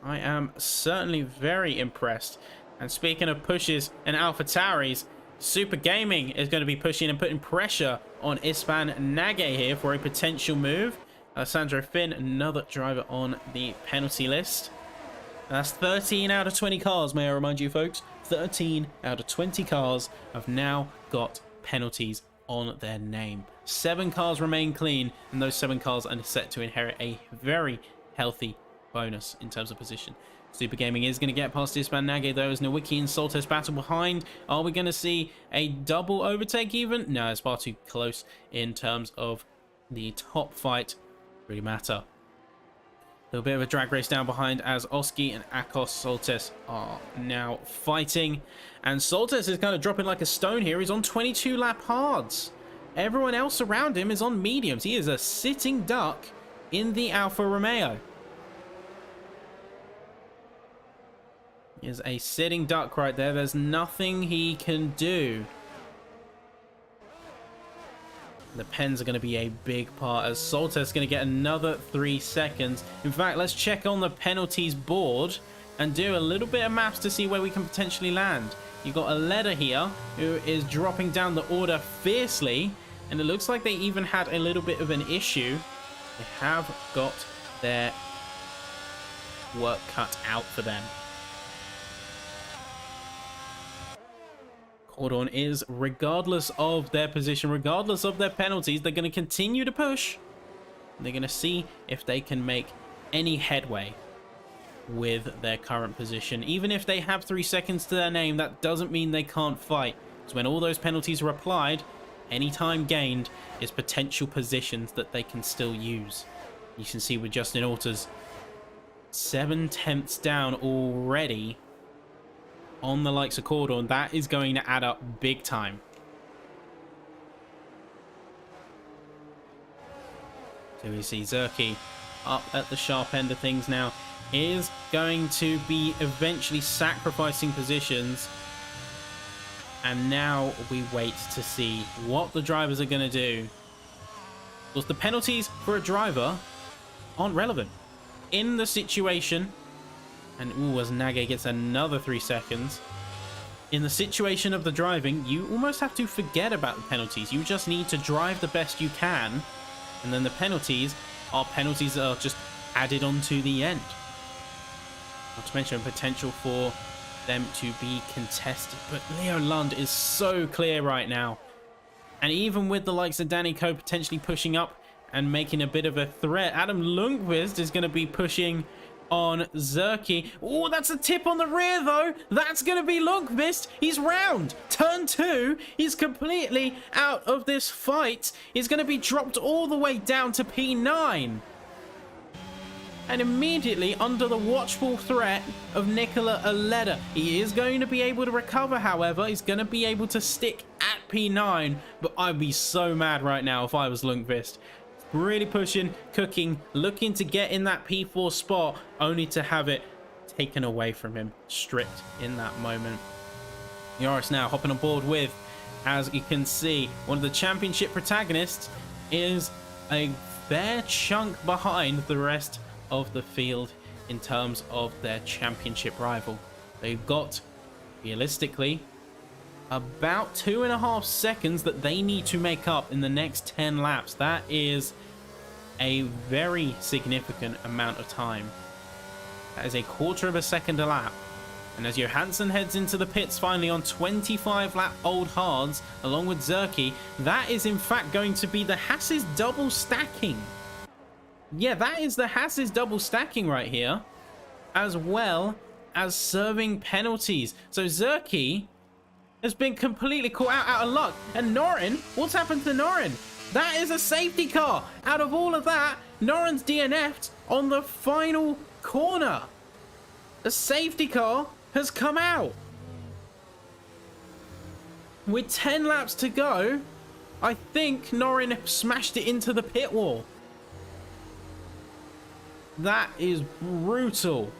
I am certainly very impressed. And speaking of pushes and AlphaTauris, Super Gaming is going to be pushing and putting pressure on Ispan Nage here for a potential move. Alessandro Finn, another driver on the penalty list. That's 13 out of 20 cars, may I remind you, folks. 13 out of 20 cars have now got penalties on their name. 7 cars remain clean, and those 7 cars are set to inherit a very healthy bonus in terms of position. Super Gaming is going to get past Ispan Nage, though, as Nowicki and Soltes battle behind. Are we going to see a double overtake even? No, it's far too close in terms of the top fight. Really matter. A little bit of a drag race down behind as Oski and Akos Soltes are now fighting. And Soltes is kind of dropping like a stone here. He's on 22 lap hards. Everyone else around him is on mediums. He is a sitting duck in the Alfa Romeo. He is a sitting duck right there. There's nothing he can do. The pens are going to be a big part as Soltes is going to get another 3 seconds. In fact, let's check on the penalties board and do a little bit of maths to see where we can potentially land. You've got a leader here who is dropping down the order fiercely, and it looks like they even had a little bit of an issue. They have got their work cut out for them. Cordon is, regardless of their position, regardless of their penalties, they're going to continue to push. They're going to see if they can make any headway with their current position. Even if they have 3 seconds to their name, that doesn't mean they can't fight. Because when all those penalties are applied, any time gained is potential positions that they can still use. You can see with Justin Alters, 7 tenths down already on the likes of Cordon. That is going to add up big time. So we see Zerky up at the sharp end of things now. Is going to be eventually sacrificing positions. And now we wait to see what the drivers are going to do. Because the penalties for a driver aren't relevant in the situation. And ooh, as Nage gets another 3 seconds. In the situation of the driving, you almost have to forget about the penalties. You just need to drive the best you can. And then the penalties are just added on to the end. Not to mention potential for them to be contested. But Leo Lund is so clear right now. And even with the likes of Danny Coe potentially pushing up and making a bit of a threat, Adam Lundqvist is going to be pushing on Zerky. Oh, that's a tip on the rear, though. That's going to be Lundqvist. He's round. Turn 2. He's completely out of this fight. He's going to be dropped all the way down to P9. And immediately under the watchful threat of Nicola Aleda. He is going to be able to recover, however. He's going to be able to stick at P9. But I'd be so mad right now if I was Lundqvist. Really pushing, cooking, looking to get in that P4 spot, only to have it taken away from him, stripped in that moment. Yoris now hopping on board with, as you can see, one of the championship protagonists is a fair chunk behind the rest of the field in terms of their championship rival. They've got, realistically, about 2.5 seconds that they need to make up in the next 10 laps. That is a very significant amount of time. That is a 1/4 second a lap. And as Johansson heads into the pits finally on 25 lap old hards along with Zerky, that is in fact going to be the Haas's double stacking. Yeah, that is the Haas's double stacking right here, as well as serving penalties. So Zerky has been completely caught out of luck. And Norin, what's happened to Norin? That is a safety car. Out of all of that, Norin's DNF'd on the final corner. A safety car has come out. With 10 laps to go, I think Norin smashed it into the pit wall. That is brutal.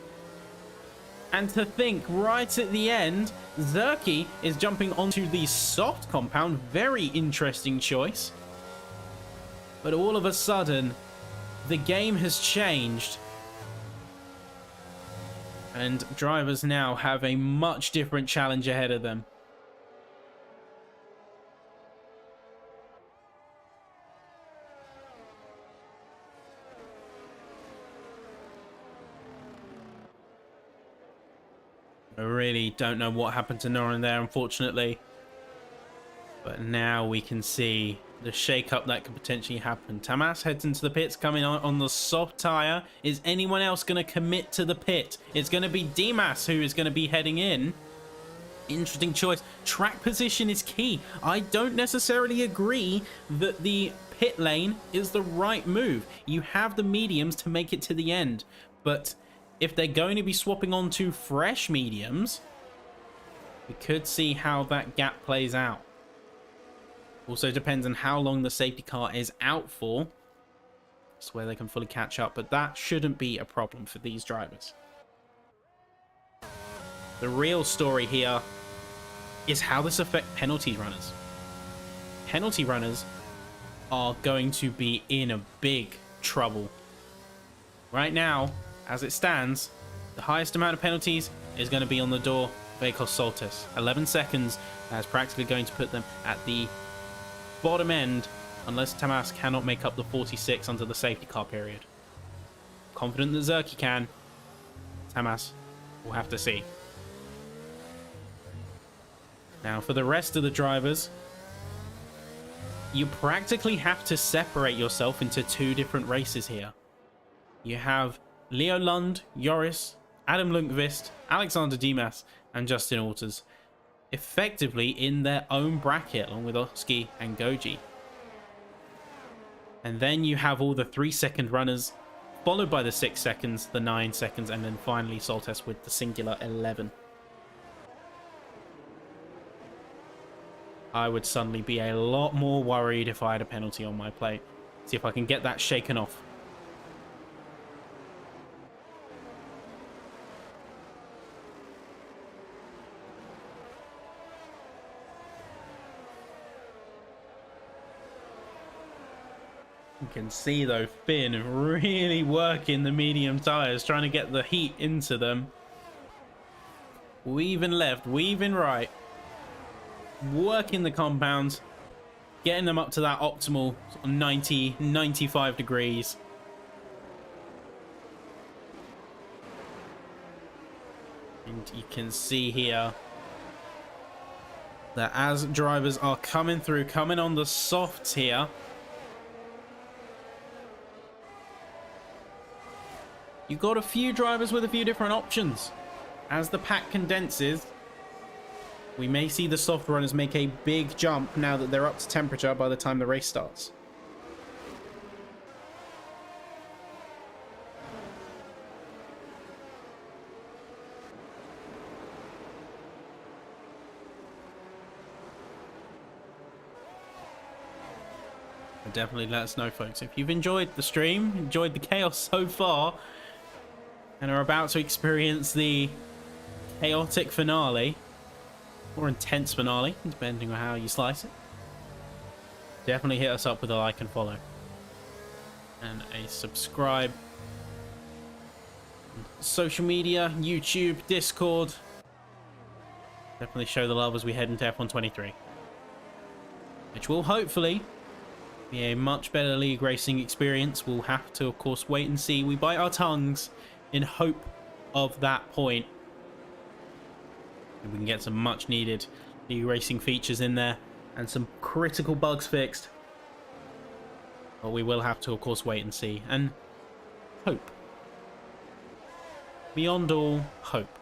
And to think, right at the end, Zerky is jumping onto the soft compound. Very interesting choice. But all of a sudden, the game has changed. And drivers now have a much different challenge ahead of them. I really don't know what happened to Norin there, unfortunately. But now we can see the shake-up that could potentially happen. Tamas heads into the pits, coming on the soft tyre. Is anyone else going to commit to the pit? It's going to be Dimas who is going to be heading in. Interesting choice. Track position is key. I don't necessarily agree that the pit lane is the right move. You have the mediums to make it to the end. But if they're going to be swapping on to fresh mediums, we could see how that gap plays out. Also depends on how long the safety car is out for. That's where they can fully catch up, but that shouldn't be a problem for these drivers. The real story here is how this affects penalty runners. Penalty runners are going to be in a big trouble. Right now, as it stands, the highest amount of penalties is going to be on the door of Ecos Soltis. 11 seconds. That's practically going to put them at the bottom end, unless Tamas cannot make up the 46 under the safety car period. Confident that Zerky can. Tamas, we'll have to see. Now, for the rest of the drivers, you practically have to separate yourself into two different races here. You have Leo Lund, Joris, Adam Lundqvist, Alexander Dimas, and Justin Alters effectively in their own bracket, along with Oski and Goji. And then you have all the 3-second runners, followed by the 6 seconds, the 9 seconds, and then finally Soltes with the singular 11. I would suddenly be a lot more worried if I had a penalty on my plate. See if I can get that shaken off. You can see, though, Finn really working the medium tyres, trying to get the heat into them. Weaving left, weaving right. Working the compounds, getting them up to that optimal 90, 95 degrees. And you can see here that as drivers are coming through, coming on the softs here, you've got a few drivers with a few different options. As the pack condenses, we may see the soft runners make a big jump now that they're up to temperature by the time the race starts. Definitely let us know, folks, if you've enjoyed the stream, enjoyed the chaos so far, and are about to experience the chaotic finale, or intense finale, depending on how you slice it. Definitely hit us up with a like and follow. And a subscribe. Social media, YouTube, Discord. Definitely show the love as we head into F123. Which will hopefully be a much better league racing experience. We'll have to, of course, wait and see. We bite our tongues in hope of that point. And we can get some much needed league racing features in there and some critical bugs fixed. But we will have to, of course, wait and see. And hope. Beyond all, hope.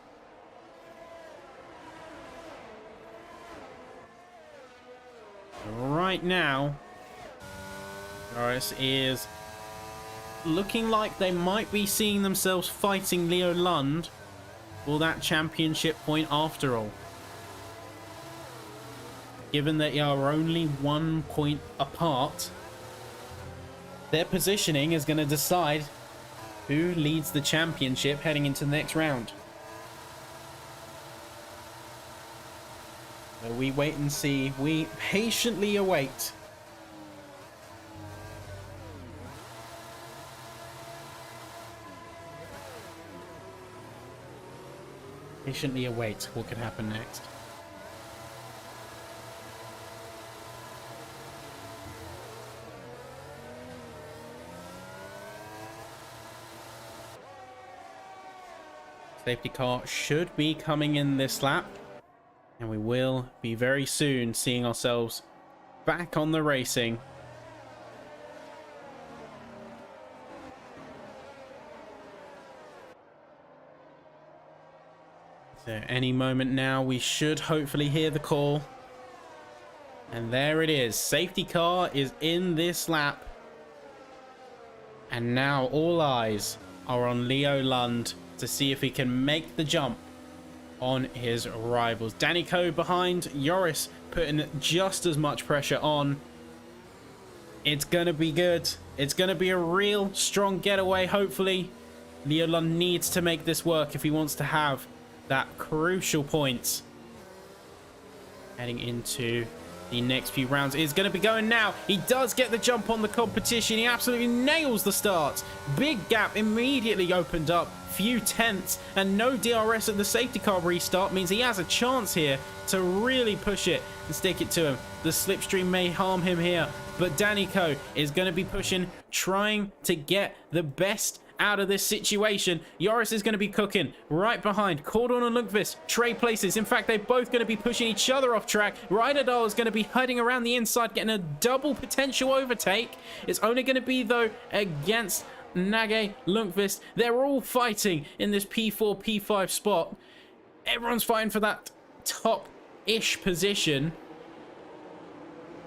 Right now, Norris is looking like they might be seeing themselves fighting Leo Lund for that championship point after all. Given that they are only 1 point apart, their positioning is going to decide who leads the championship heading into the next round. So we wait and see. We patiently await. Patiently await what could happen next. Safety car should be coming in this lap. And we will be very soon seeing ourselves back on the racing. So any moment now, we should hopefully hear the call. And there it is. Safety car is in this lap. And now all eyes are on Leo Lund to see if he can make the jump on his rivals. Danico behind, Joris putting just as much pressure on. It's gonna be good. It's gonna be a real strong getaway, hopefully. Leo Lund needs to make this work if he wants to have that crucial points. Heading into the next few rounds is going to be going now. He does get the jump on the competition. He absolutely nails the start. Big gap immediately opened up. Few tenths and no DRS at the safety car restart means he has a chance here to really push it and stick it to him. The slipstream may harm him here, but Danico is going to be pushing, trying to get the best out of this situation. Joris is going to be cooking right behind. Cordon and Lundqvist trade places. In fact, they're both going to be pushing each other off track. Ryderdal is going to be hiding around the inside, getting a double potential overtake. It's only going to be, though, against Nage, Lundqvist. They're all fighting in this P4, P5 spot. Everyone's fighting for that top-ish position.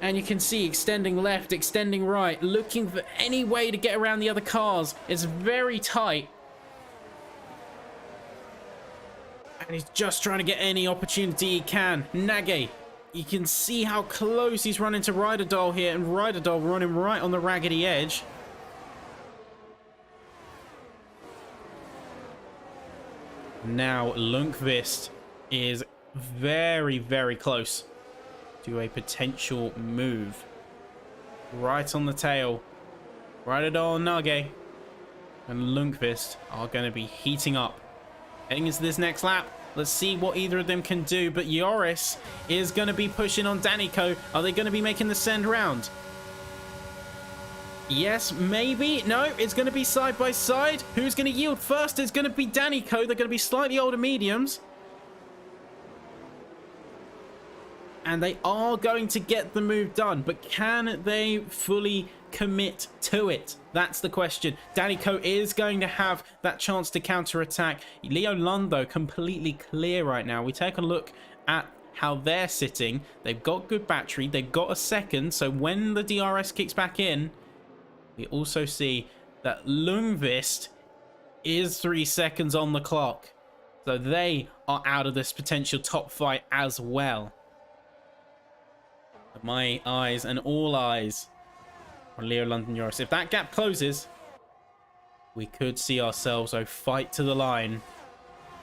And you can see extending left, extending right, looking for any way to get around the other cars. It's very tight. And he's just trying to get any opportunity he can. Nage, you can see how close he's running to Ryderdal here, and Ryderdal running right on the raggedy edge. Now Lundqvist is very, very close to a potential move. Right on the tail. Ryderdal and Nage and Lundqvist are going to be heating up. Heading into this next lap. Let's see what either of them can do. But Joris is going to be pushing on Danico. Are they going to be making the send round? Yes, maybe. No, it's going to be side by side. Who's going to yield first? It's going to be Danico. They're going to be slightly older mediums. And they are going to get the move done, but can they fully commit to it? That's the question. Danico is going to have that chance to counter-attack. Leo Lund, though, completely clear right now. We take a look at how they're sitting. They've got good battery. They've got a second, so when the DRS kicks back in, we also see that Lundqvist is 3 seconds on the clock. So they are out of this potential top fight as well. My eyes and all eyes on Leo Lund and Joris. If that gap closes, we could see ourselves fight to the line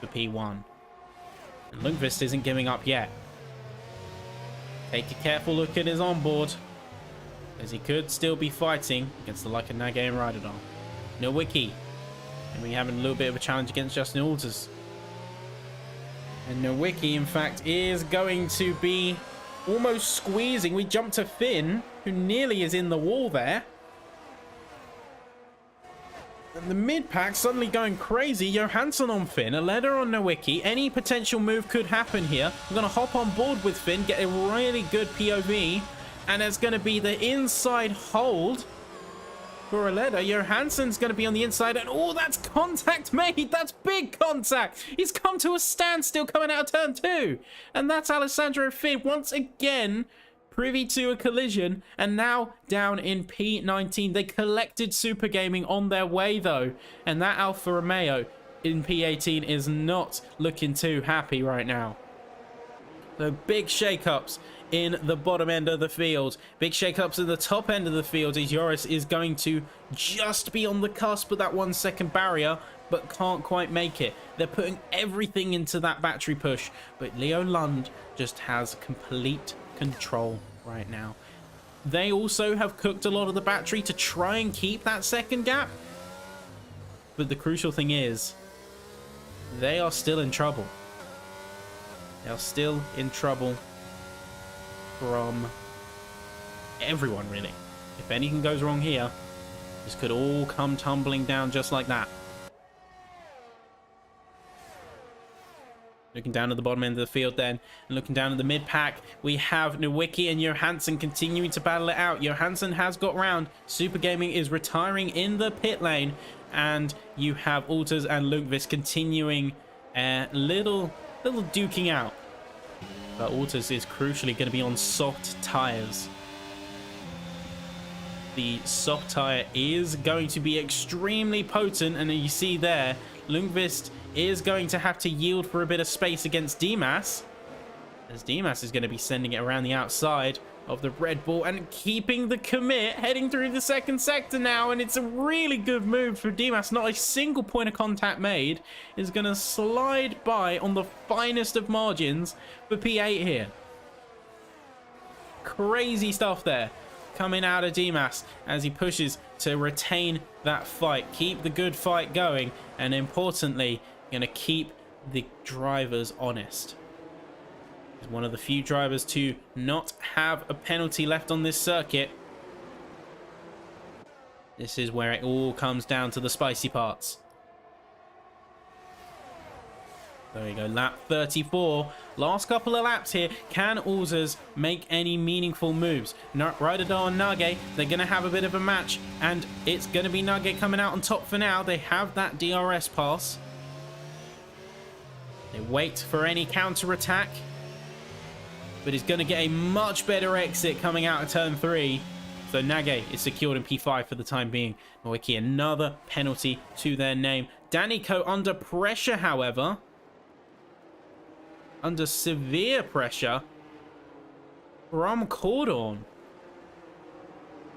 for P1. And Lundqvist isn't giving up yet. Take a careful look at his onboard, as he could still be fighting against the like of Nage and Ryderdal. Nowicki, and we having a little bit of a challenge against Justin Alters. And Nowicki, in fact, is going to be almost squeezing. We jump to Finn, who nearly is in the wall there. And the mid-pack suddenly going crazy. Johansson on Finn, a letter on Nowicki. Any potential move could happen here. We're going to hop on board with Finn, get a really good POV. And it's going to be the inside hold for a letter. Johansson's going to be on the inside. And oh, that's contact made. That's big contact. He's come to a standstill coming out of turn 2. And that's Alessandro Finn once again privy to a collision. And now down in P19. They collected Super Gaming on their way, though. And that Alfa Romeo in P18 is not looking too happy right now. So big shakeups in the bottom end of the field. Big shakeups in the top end of the field as Joris is going to just be on the cusp of that 1 second barrier, but can't quite make it. They're putting everything into that battery push, but Leo Lund just has complete control right now. They also have cooked a lot of the battery to try and keep that second gap, but the crucial thing is they are still in trouble. They are still in trouble from everyone, really. If anything goes wrong here, this could all come tumbling down just like that. Looking down at the bottom end of the field then, and looking down at the mid-pack, we have Nowicki and Johansson continuing to battle it out. Johansson has got round. Super Gaming is retiring in the pit lane, and you have Alters and Lundqvist continuing little duking out. But Alters is crucially going to be on soft tires. The soft tire is going to be extremely potent, and you see there, Lundqvist is going to have to yield for a bit of space against Dimas, as Dimas is going to be sending it around the outside of the Red Bull and keeping the commit, heading through the second sector now, and it's a really good move for Dimas. Not a single point of contact made. Is going to slide by on the finest of margins for P8 here. Crazy stuff there coming out of Dimas as he pushes to retain that fight, keep the good fight going, and importantly, going to keep the drivers honest. He's one of the few drivers to not have a penalty left on this circuit. This is where it all comes down to the spicy parts. There we go, lap 34. Last couple of laps here. Can Alters make any meaningful moves? Ryderdal and Nage, they're going to have a bit of a match, and it's going to be Nage coming out on top for now. They have that DRS pass. They wait for any counter-attack, but he's going to get a much better exit coming out of turn 3. So Nage is secured in P5 for the time being. Nowicki, another penalty to their name. Danico under pressure, however. Under severe pressure from Cordon.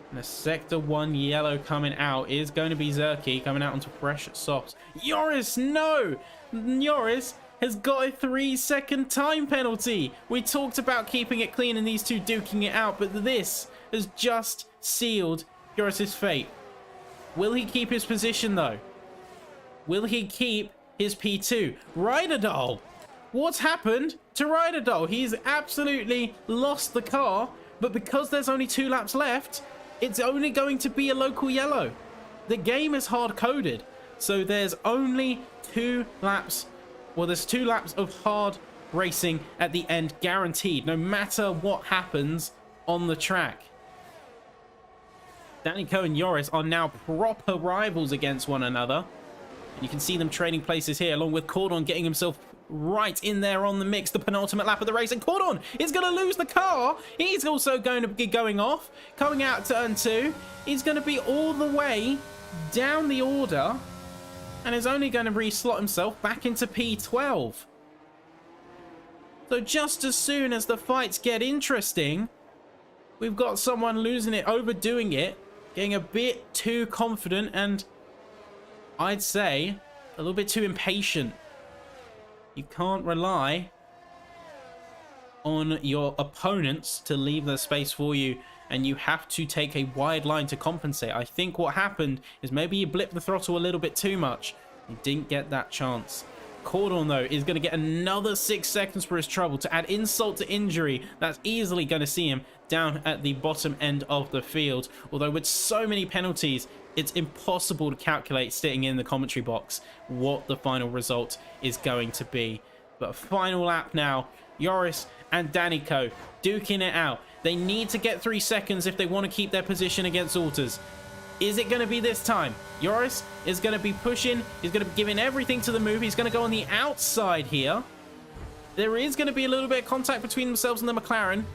And a Sector 1 yellow coming out is going to be Zerky coming out onto pressure softs. Joris, no! Joris has got a 3-second time penalty. We talked about keeping it clean and these two duking it out, but this has just sealed Joris's fate. Will he keep his position though? Will he keep his P2? Ryderdal! What's happened to Ryderdal? He's absolutely lost the car, but because there's only 2 laps left, it's only going to be a local yellow. The game is hard-coded, so there's only 2 laps. Well, there's 2 laps of hard racing at the end, guaranteed, no matter what happens on the track. Danico and Joris are now proper rivals against one another. You can see them trading places here, along with Cordon getting himself right in there on the mix, the penultimate lap of the race, and Cordon is going to lose the car. He's also going to be going off, coming out turn 2. He's going to be all the way down the order, and is only going to re-slot himself back into P12. So just as soon as the fights get interesting, we've got someone losing it, overdoing it, getting a bit too confident, and I'd say a little bit too impatient. You can't rely on your opponents to leave the space for you, and you have to take a wide line to compensate. I think what happened is maybe you blipped the throttle a little bit too much. You didn't get that chance. Cordon, though, is going to get another 6 seconds for his trouble. To add insult to injury, that's easily going to see him down at the bottom end of the field. Although with so many penalties, it's impossible to calculate sitting in the commentary box what the final result is going to be. But final lap now. Joris and Danico duking it out. They need to get 3 seconds if they want to keep their position against Alters. Is it going to be this time? Joris is going to be pushing. He's going to be giving everything to the move. He's going to go on the outside here. There is going to be a little bit of contact between themselves and the McLaren.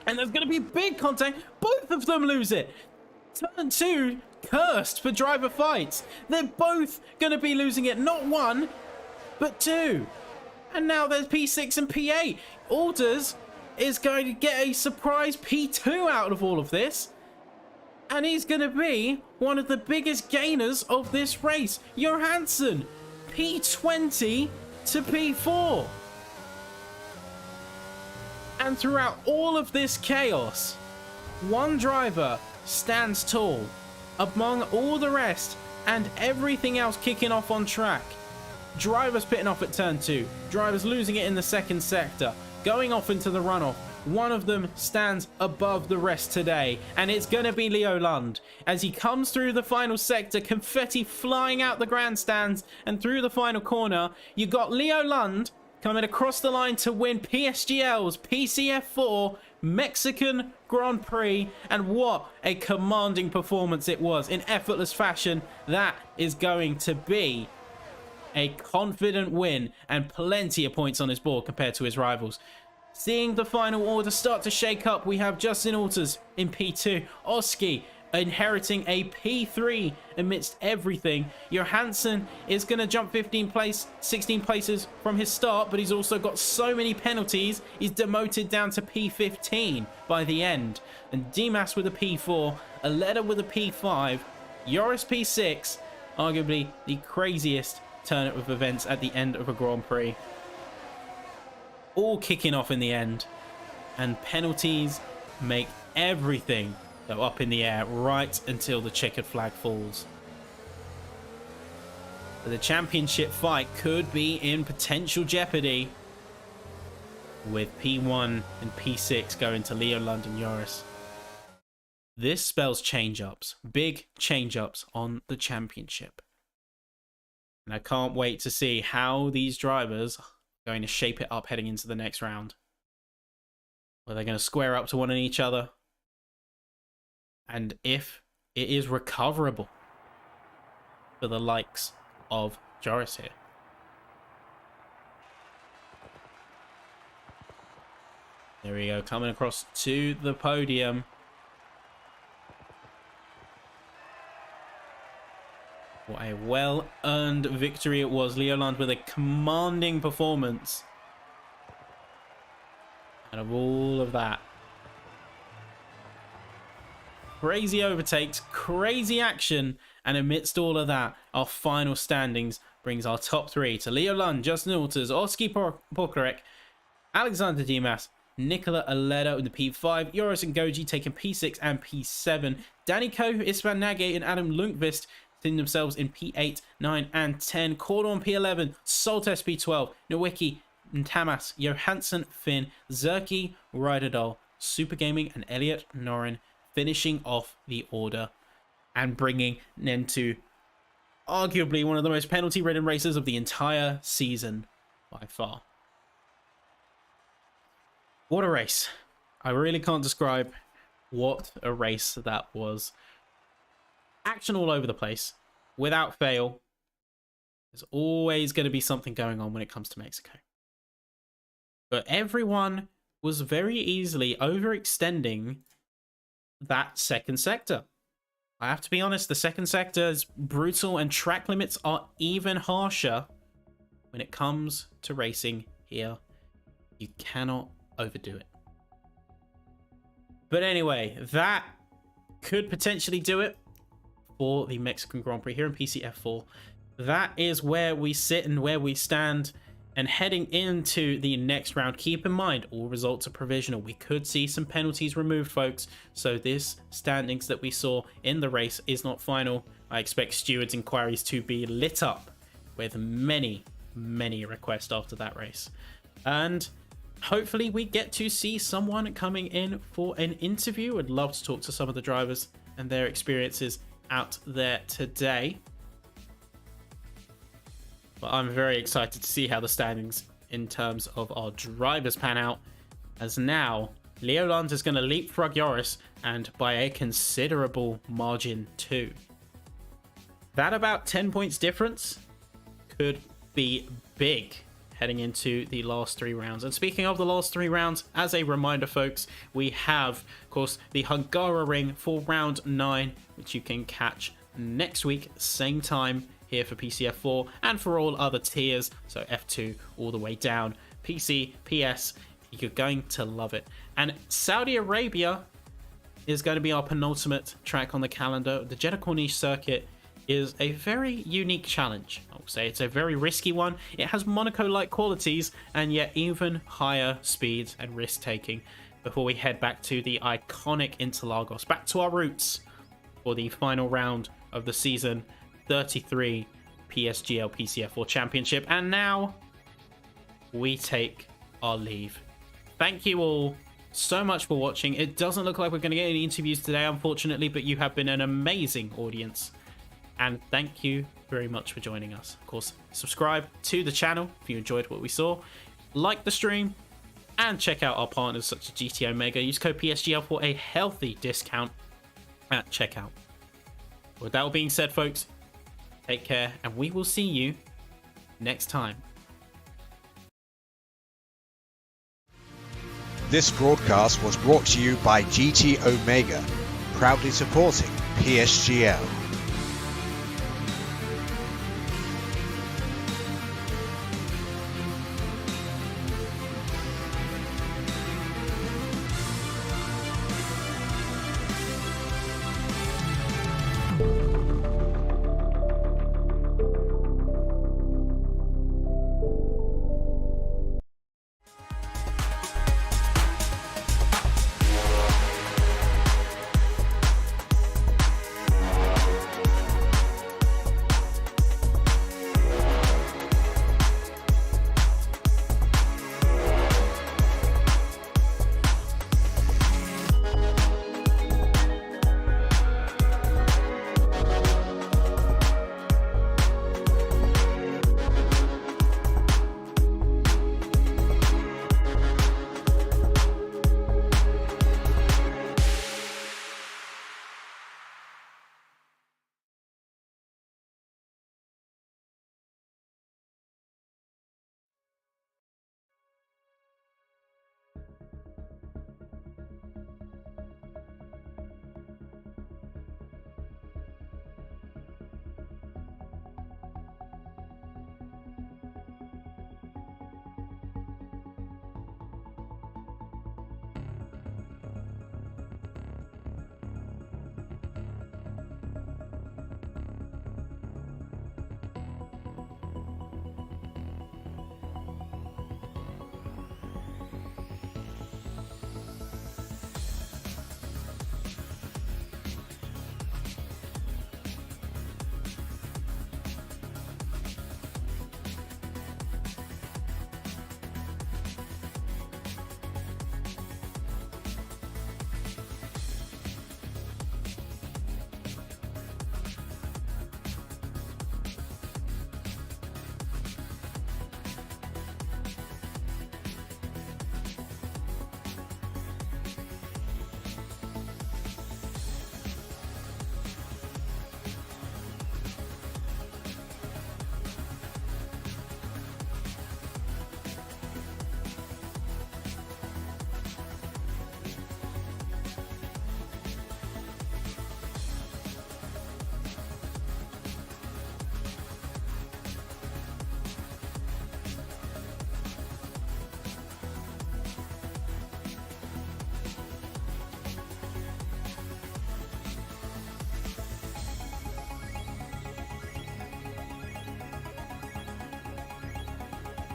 And there's going to be big contact. Both of them lose it. Turn 2, cursed for driver fights. They're both going to be losing it. Not 1, but 2. And now there's P6 and P8. Alters is going to get a surprise P2 out of all of this. And he's going to be one of the biggest gainers of this race. Johansson, P20 to P4. And throughout all of this chaos, one driver stands tall among all the rest and everything else kicking off on track. Drivers pitting off at turn 2, drivers losing it in the second sector, going off into the runoff. One of them stands above the rest today, and it's going to be Leo Lund. As he comes through the final sector, confetti flying out the grandstands, and through the final corner, you got Leo Lund coming across the line to win PSGL's PCF4 Mexican Grand Prix. And what a commanding performance it was in effortless fashion. That is going to be a confident win and plenty of points on his board compared to his rivals. Seeing the final order start to shake up, we have Justin Alters in P2, Oski inheriting a P3 amidst everything. Johansson is going to jump 16 places from his start, but he's also got so many penalties, he's demoted down to P15 by the end. And Dimas with a P4, Aleda with a P5, Joris P6, arguably the craziest turn of events at the end of a Grand Prix. All kicking off in the end, and penalties make everything go up in the air right until the checkered flag falls. But the championship fight could be in potential jeopardy, with P1 and P6 going to Leo London Joris. This spells change-ups, big change-ups on the championship. And I can't wait to see how these drivers are going to shape it up heading into the next round. Are they going to square up to one and each other? And if it is recoverable for the likes of Joris here. There we go, coming across to the podium. What a well-earned victory it was. Leoland with a commanding performance. Out of all of that. Crazy overtakes, crazy action, and amidst all of that, our final standings brings our top three to Leo Lund, Justin Alters, Oski Pokarek, Alexander Dimas, Nicola Aleda in the P5, Joris and Goji taking P6 and P7, Danny Koh, Isvan Nage, and Adam Lundqvist sitting themselves in P8, 9, and 10, Cordon P11, Soltes P12, Nowicki, Tamas, Johansson, Finn, Zerki, Ryderdal, Super Gaming, and Elliot Norin finishing off the order and bringing an end to arguably one of the most penalty-ridden races of the entire season by far. What a race. I really can't describe what a race that was. Action all over the place, without fail. There's always going to be something going on when it comes to Mexico. But everyone was very easily overextending that second sector. I have to be honest, the second sector is brutal and track limits are even harsher when it comes to racing here. You cannot overdo it. But anyway, that could potentially do it for the Mexican Grand Prix here in PCF4. That is where we sit and where we stand. And heading into the next round, keep in mind, all results are provisional. We could see some penalties removed, folks. So this standings that we saw in the race is not final. I expect stewards' inquiries to be lit up with many, many requests after that race. And hopefully we get to see someone coming in for an interview. I'd love to talk to some of the drivers and their experiences out there today. But I'm very excited to see how the standings in terms of our drivers pan out, as now Leoland is going to leapfrog Joris, and by a considerable margin too. That about 10 points difference could be big heading into the last three rounds. And speaking of the last three rounds, as a reminder, folks, we have, of course, the Hungaroring for round 9, which you can catch next week, same time here for PCF4 and for all other tiers, so F2 all the way down, PC, PS, you're going to love it. And Saudi Arabia is going to be our penultimate track on the calendar. The Jeddah Corniche circuit is a very unique challenge. I will say it's a very risky one. It has Monaco-like qualities and yet even higher speeds and risk taking before we head back to the iconic Interlagos, back to our roots for the final round of the season 33 PSGL PCF4 Championship. And now we take our leave. Thank you all so much for watching. It doesn't look like we're going to get any interviews today, unfortunately, but you have been an amazing audience. And thank you very much for joining us. Of course, subscribe to the channel if you enjoyed what we saw. like the stream, and check out our partners such as GT Omega. Use code PSGL for a healthy discount at checkout. With that all being said, folks, take care, and we will see you next time. This broadcast was brought to you by GT Omega, proudly supporting PSGL.